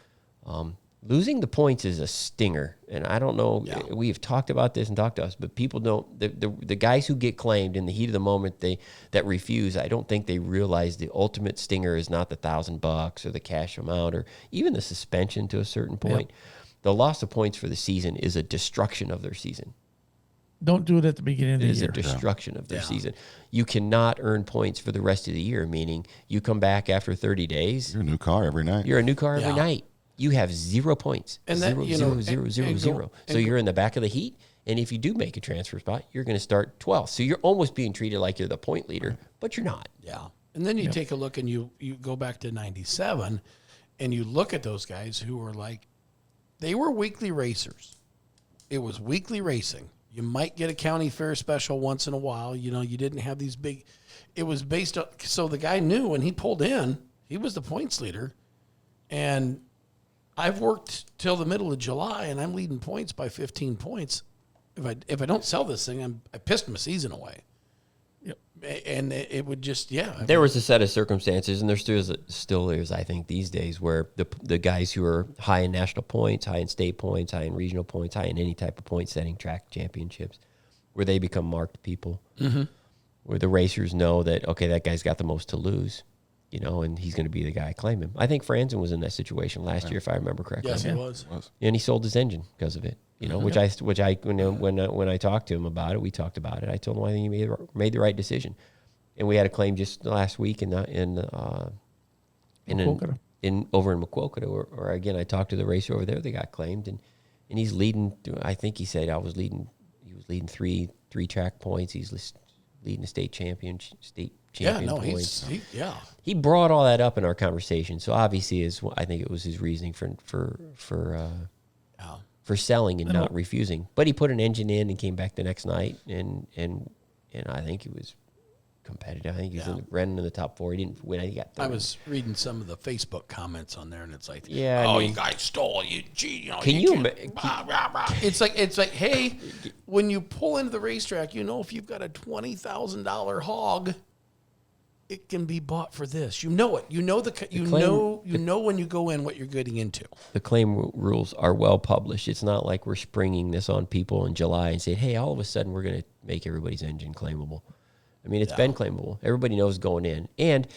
Losing the points is a stinger, and I don't know. Yeah. We have talked about this and talked to us, but people don't. The guys who get claimed in the heat of the moment, that refuse, I don't think they realize the ultimate stinger is not the $1,000 or the cash amount or even the suspension to a certain point. Yep. The loss of points for the season is a destruction of their season. Don't do it at the beginning of the year. It is a destruction of their season. You cannot earn points for the rest of the year, meaning you come back after 30 days. You're a new car every night. You're a new car every night. You have 0 points. And zero. So you're in the back of the heat, and if you do make a transfer spot, you're going to start 12th. So you're almost being treated like you're the point leader, but you're not. Yeah. And then you take a look and you go back to 97, and you look at those guys who were like, they were weekly racers. It was weekly racing. You might get a county fair special once in a while. You know, you didn't have these big. It was based on, so the guy knew when he pulled in, he was the points leader. And I've worked till the middle of July, and I'm leading points by 15 points. If I don't sell this thing, I pissed my season away. Yep. And it would just, There was a set of circumstances, and there still is, I think, these days, where the guys who are high in national points, high in state points, high in regional points, high in any type of point-setting track championships, where they become marked people, where the racers know that, okay, that guy's got the most to lose, you know, and he's going to be the guy claim him. I think Franzen was in that situation last year, if I remember correctly. Yes, he was. And he sold his engine because of it. You know, which I when I talked to him about it, we talked about it. I told him I think he made the right decision, and we had a claim just last week over in Maquoketa, or again I talked to the racer over there that got claimed, and he's leading. I think he said he was leading three track points. He's leading the state champion points. He brought all that up in our conversation. So obviously, I think it was his reasoning for selling and not refusing. But he put an engine in and came back the next night, and I think he was competitive. I think he was running in the top 4. He didn't win. He got third. I was reading some of the Facebook comments on there, and it's like, yeah, oh, you guys stole, you know. Can you it's like, hey, when you pull into the racetrack, you know, if you've got a $20,000 hog, it can be bought for this. You know it. You know you know when you go in what you're getting into. The claim rules are well published. It's not like we're springing this on people in July and saying, hey, all of a sudden we're going to make everybody's engine claimable. I mean, it's been claimable. Everybody knows going in. And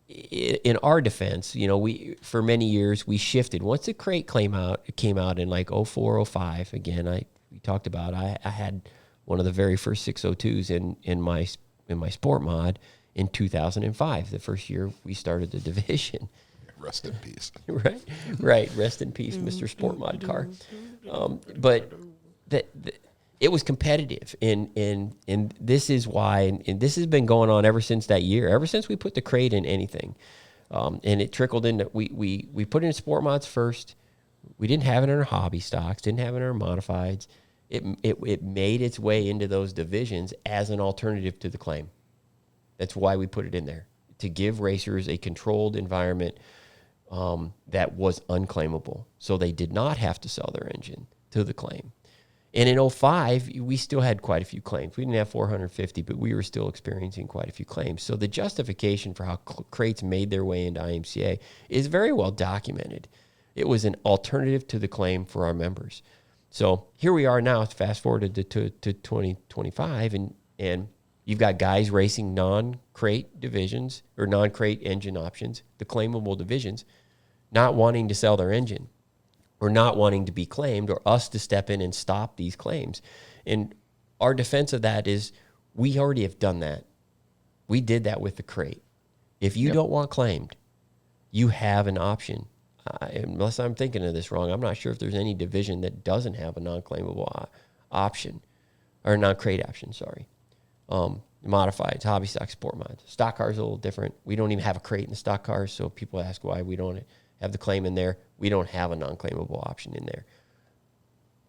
in our defense, you know, we for many years we shifted. Once the crate came out in like 04, 05, again, we talked about I had one of the very first 602s in my sport mod in 2005, the first year we started the division. Rest in peace. Right. Rest in peace, Mr. Sport Mod car. But it was competitive, and this is why, and this has been going on ever since that year, ever since we put the crate in anything, and it trickled into we put it in sport mods first. We didn't have it in our hobby stocks, didn't have it in our modifieds. It made its way into those divisions as an alternative to the claim. That's why we put it in there, to give racers a controlled environment that was unclaimable. So they did not have to sell their engine to the claim. And in 05, we still had quite a few claims. We didn't have 450, but we were still experiencing quite a few claims. So the justification for how crates made their way into IMCA is very well documented. It was an alternative to the claim for our members. So here we are now, fast forward to 2025, and you've got guys racing non-crate divisions or non-crate engine options, the claimable divisions, not wanting to sell their engine or not wanting to be claimed, or us to step in and stop these claims. And our defense of that is we already have done that. We did that with the crate. If you don't want claimed, you have an option. Unless I'm thinking of this wrong, I'm not sure if there's any division that doesn't have a non-claimable option, or non-crate option, sorry. Modifieds, hobby stock, sport mods. Stock cars are a little different. We don't even have a crate in the stock cars, so people ask why we don't have the claim in there. We don't have a non-claimable option in there.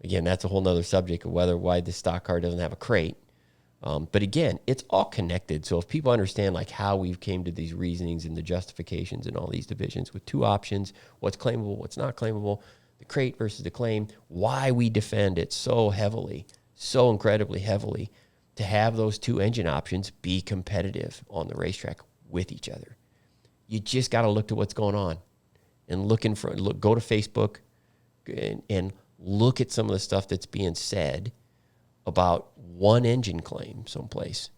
Again, that's a whole nother subject of why the stock car doesn't have a crate. But again, it's all connected. So if people understand like how we came to these reasonings and the justifications in all these divisions with two options, what's claimable, what's not claimable, the crate versus the claim, why we defend it so heavily, so incredibly heavily, to have those two engine options be competitive on the racetrack with each other. You just got to look to what's going on and go to Facebook and look at some of the stuff that's being said about one engine claim someplace.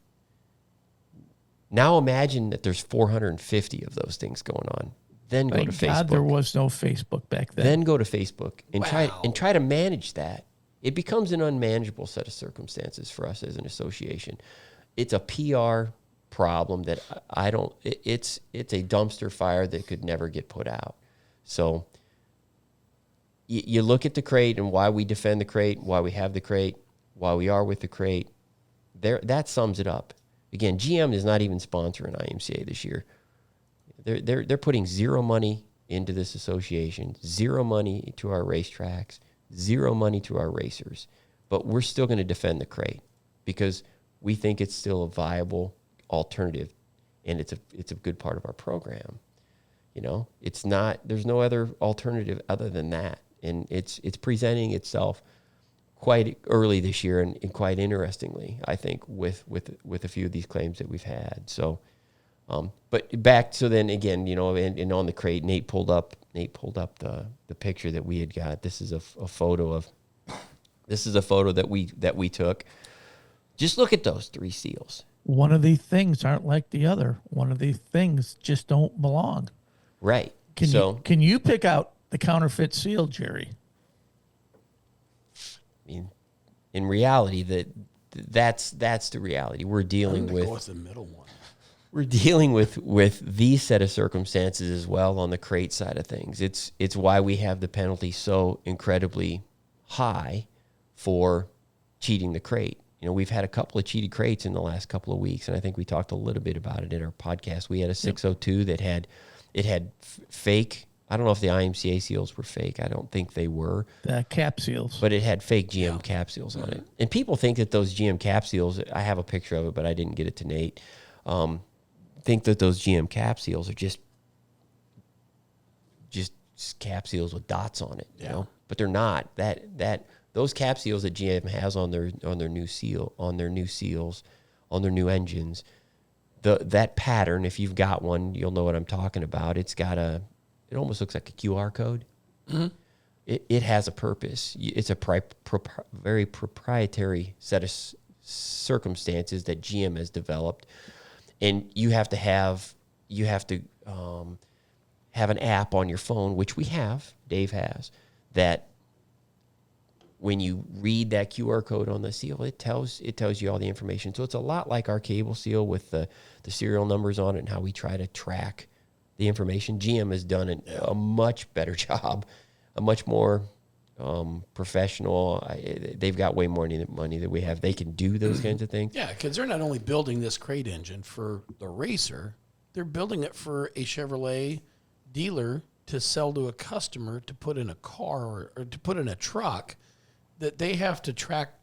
Now imagine that there's 450 of those things going on. Then go to Facebook. God, there was no Facebook back then. Then go to Facebook and try to manage that. It becomes an unmanageable set of circumstances for us as an association. It's a PR problem that it's a dumpster fire that could never get put out. So you look at the crate and why we defend the crate, why we have the crate, why we are with the crate. That sums it up. Again, GM is not even sponsoring IMCA this year. They're putting zero money into this association, zero money to our racetracks, zero money to our racers. but we're still going to defend the crate because we think it's still a viable alternative, and it's a good part of our program. You know, it's not. There's no other alternative other than that, and it's presenting itself quite early this year, and quite interestingly, I think, with a few of these claims that we've had. So, but back. So then again, you know, and on the crate, Nate pulled up the picture that we had got. This is a photo that we took. Just look at those 3 seals. One of these things aren't like the other. One of these things just don't belong. Right. Can you pick out the counterfeit seal, Jerry? I mean, in reality, that's the reality. We're dealing with. What's the middle one? We're dealing with these set of circumstances as well on the crate side of things. It's why we have the penalty so incredibly high for cheating the crate. You know, we've had a couple of cheated crates in the last couple of weeks, and I think we talked a little bit about it in our podcast. We had a 602 that had fake. I don't know if the IMCA seals were fake. I don't think they were. The cap seals. But it had fake GM cap seals on it. And people think that those GM cap seals, I have a picture of it, but I didn't get it to Nate, think that those GM cap seals are just cap seals with dots on it, you know? But they're not. Those cap seals that GM has on their new seals, on their new engines, that pattern, if you've got one, you'll know what I'm talking about. It almost looks like a QR code. Mm-hmm. It has a purpose. It's a very proprietary set of circumstances that GM has developed, and you have to have an app on your phone, which we have. Dave has that. When you read that QR code on the seal, it tells you all the information. So it's a lot like our cable seal with the serial numbers on it and how we try to track the information. GM has done a much better job, a much more professional. They've got way more money than we have. They can do those kinds of things. Yeah, because they're not only building this crate engine for the racer, they're building it for a Chevrolet dealer to sell to a customer to put in a car or to put in a truck that they have to track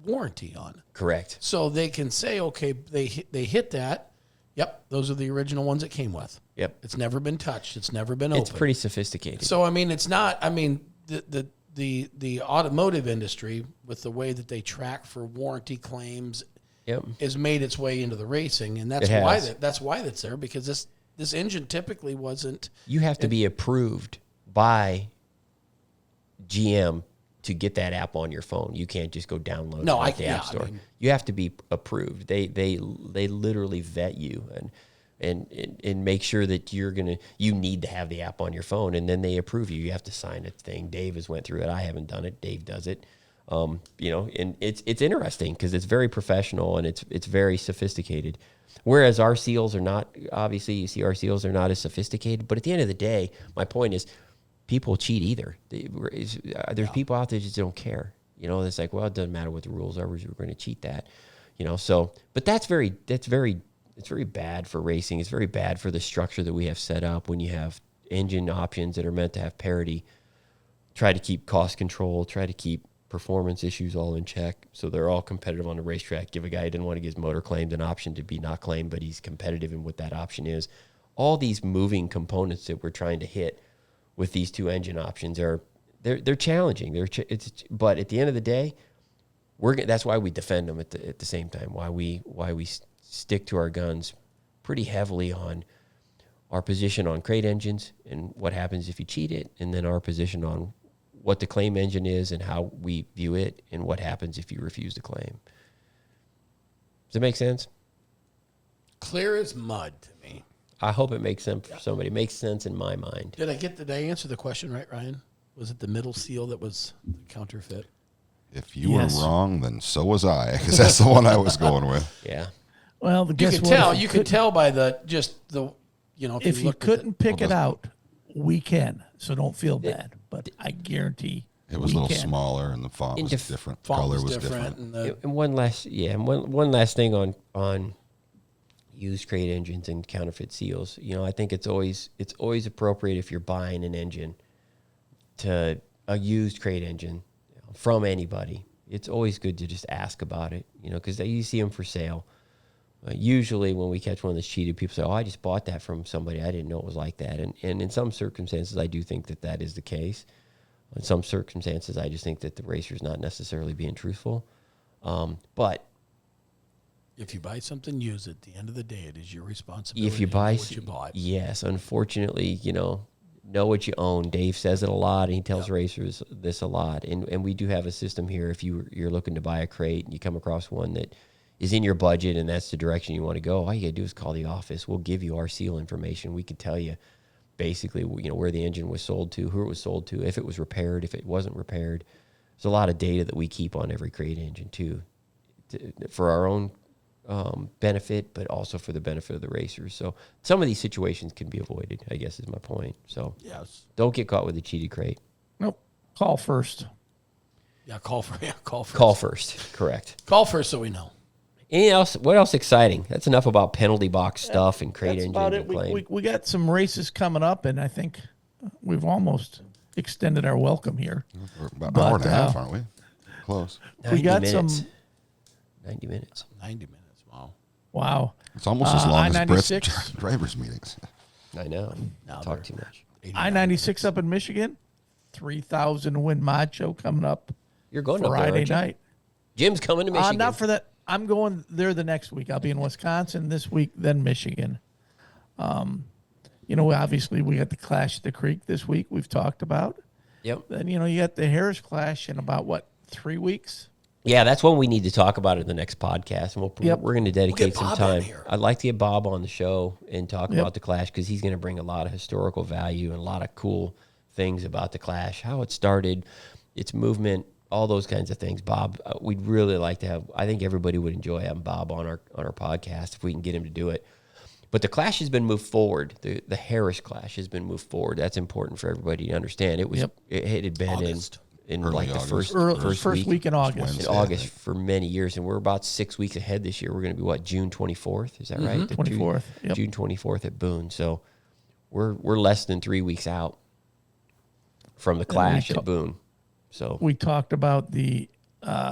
warranty on. Correct. So they can say, okay, they hit that. Yep, those are the original ones it came with. Yep. It's never been touched. It's never been opened. It's pretty sophisticated. So I mean, it's not. I mean, the automotive industry with the way that they track for warranty claims, has made its way into the racing, and that's why that's there, because this engine typically wasn't. You have to be approved by GM to get that app on your phone. You can't just go download it at the App Store. I mean, you have to be approved. They literally vet you and make sure that you need to have the app on your phone, and then they approve you. You have to sign a thing. Dave has went through it. I haven't done it. Dave does it. And it's interesting because it's very professional and it's very sophisticated. Whereas our seals are not, obviously you see our seals are not as sophisticated, but at the end of the day, my point is, people cheat either. There's people out there that just don't care. You know, it's like, well, it doesn't matter what the rules are. We're going to cheat that. You know, so, but it's very bad for racing. It's very bad for the structure that we have set up when you have engine options that are meant to have parity. Try to keep cost control. Try to keep performance issues all in check, so they're all competitive on the racetrack. Give a guy who didn't want to get his motor claimed an option to be not claimed, but he's competitive in what that option is. All these moving components that we're trying to hit with these two engine options they're challenging. But at the end of the day, that's why we defend them at the same time. Why we stick to our guns pretty heavily on our position on crate engines and what happens if you cheat it, and then our position on what the claim engine is and how we view it, and what happens if you refuse to claim. Does that make sense? Clear as mud to me. I hope it makes sense for somebody. It makes sense in my mind. Did I answer the question right, Ryan? Was it the middle seal that was the counterfeit? If you were wrong, then so was I, because that's the one I was going with. Yeah. Well, you can tell by if you couldn't pick it out, we can. So don't feel bad. But I guarantee it was a little smaller, and the font was different. Color was different. And one last thing on used crate engines and counterfeit seals. You know, I think it's always appropriate if you're buying an engine, to a used crate engine from anybody, it's always good to just ask about it, because you see them for sale. Usually when we catch one that's cheated, people say, oh, I just bought that from somebody. I didn't know it was like that. And in some circumstances, I do think that is the case. In some circumstances, I just think that the racer's not necessarily being truthful. But if you buy something, use it. At the end of the day, it is your responsibility if you to buy know what you bought. Yes, unfortunately, know what you own. Dave says it a lot, and he tells racers this a lot. And we do have a system here. If you're looking to buy a crate and you come across one that is in your budget and that's the direction you want to go, all you got to do is call the office. We'll give you our seal information. We could tell you basically, where the engine was sold to, who it was sold to, if it was repaired, if it wasn't repaired. There's a lot of data that we keep on every crate engine too, for our own benefit, but also for the benefit of the racers. So some of these situations can be avoided, I guess is my point. So Yes. don't get caught with a cheated crate. Nope. Call first. Yeah, call first. Call first. Correct. Call first so we know. Anything else? What else exciting? That's enough about penalty box stuff and crate That's engine. about it. We got some races coming up, and I think we've almost extended our welcome here. We're about an hour and a half, aren't we? Close. We got 90 minutes. some. 90 minutes. 90 minutes. Wow. Wow. It's almost as long as Brett's I-96. drivers' meetings. I know. Now Talk they're too much. 89. I-96 up in Michigan. 3,000 win mod show coming up You're going up there, Friday aren't you? night. Jim's coming to Michigan. Not for that. I'm going there the next week. I'll be in Wisconsin this week, then Michigan. Obviously we got the Clash at the Creek this week we've talked about. Yep. Then, you got the Harris Clash in about, 3 weeks? Yeah, that's one we need to talk about in the next podcast, and we're going to dedicate We'll some get Bob in time. here. I'd like to get Bob on the show and talk Yep. about the Clash because he's going to bring a lot of historical value and a lot of cool things about the Clash, how it started, its movement, all those kinds of things. Bob, we'd really like to have. I think everybody would enjoy having Bob on our podcast if we can get him to do it. But the Clash has been moved forward. The Harris Clash has been moved forward. That's important for everybody to understand. It was it had been August. in Early like the August. first week in August. Wednesday. in August for many years, and we're about 6 weeks ahead this year. We're going to be June 24th? Is that right? The 24th. Yep. June 24th at Boone. So we're less than 3 weeks out from the Clash at Boone. So We talked about the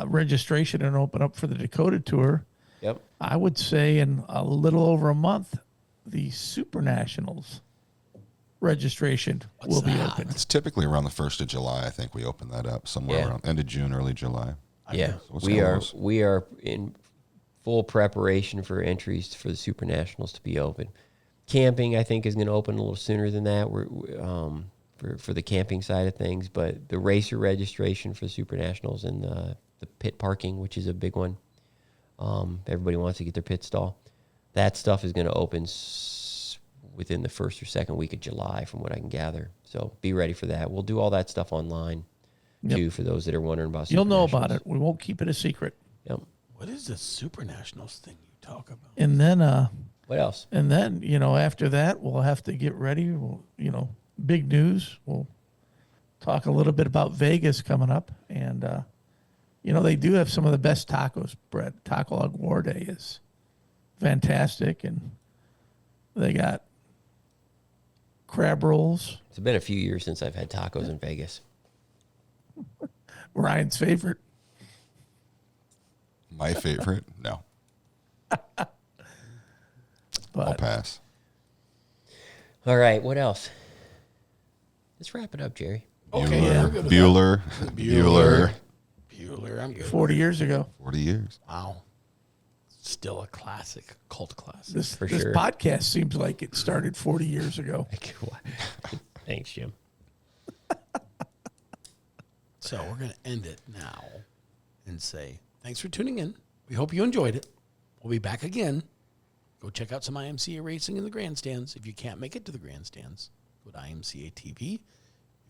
registration and open up for the Dakota Tour. yep, I would say in a little over a month, the Super Nationals registration will be that? open. It's typically around the 1st of July. I think we open that up somewhere Yeah. around end of June, early July. yeah, what's we going are on? we are in full preparation for entries for the Super Nationals to be open. Camping, I think, is going to open a little sooner than that. We're for the camping side of things, but the racer registration for the Super Nationals and the pit parking, which is a big one. Everybody wants to get their pit stall. That stuff is going to open within the first or second week of July, from what I can gather. So be ready for that. We'll do all that stuff online too, for those that are wondering about. You'll Super know Nationals. about it. We won't keep it a secret. Yep. What is this Super Nationals thing you talk about? And then, What else? after that, we'll have to get ready. Big news. We'll talk a little bit about Vegas coming up. And, they do have some of the best tacos, Brett. Taco Aguarde is fantastic. And they got crab rolls, It's been a few years since I've had tacos in Vegas. Ryan's favorite. My favorite? No. I'll But pass. All right. What else? Let's wrap it up, Jerry. Okay, Bueller. yeah, we're good with Bueller. that. Bueller. Bueller, I'm good. 40 years ago, 40 years. Wow. Still a classic, cult classic. this For sure. podcast seems like it started 40 years ago. Thanks, Jim. So we're going to end it now and say thanks for tuning in. We hope you enjoyed it. We'll be back again. Go check out some IMCA Racing in the grandstands. If you can't make it to the grandstands, go to IMCA TV.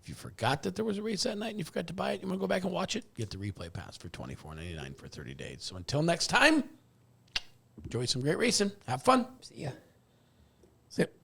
If you forgot that there was a race that night and you forgot to buy it, you want to go back and watch it, get the replay pass for $24.99 for 30 days. So until next time, enjoy some great racing. Have fun. See ya. Zip.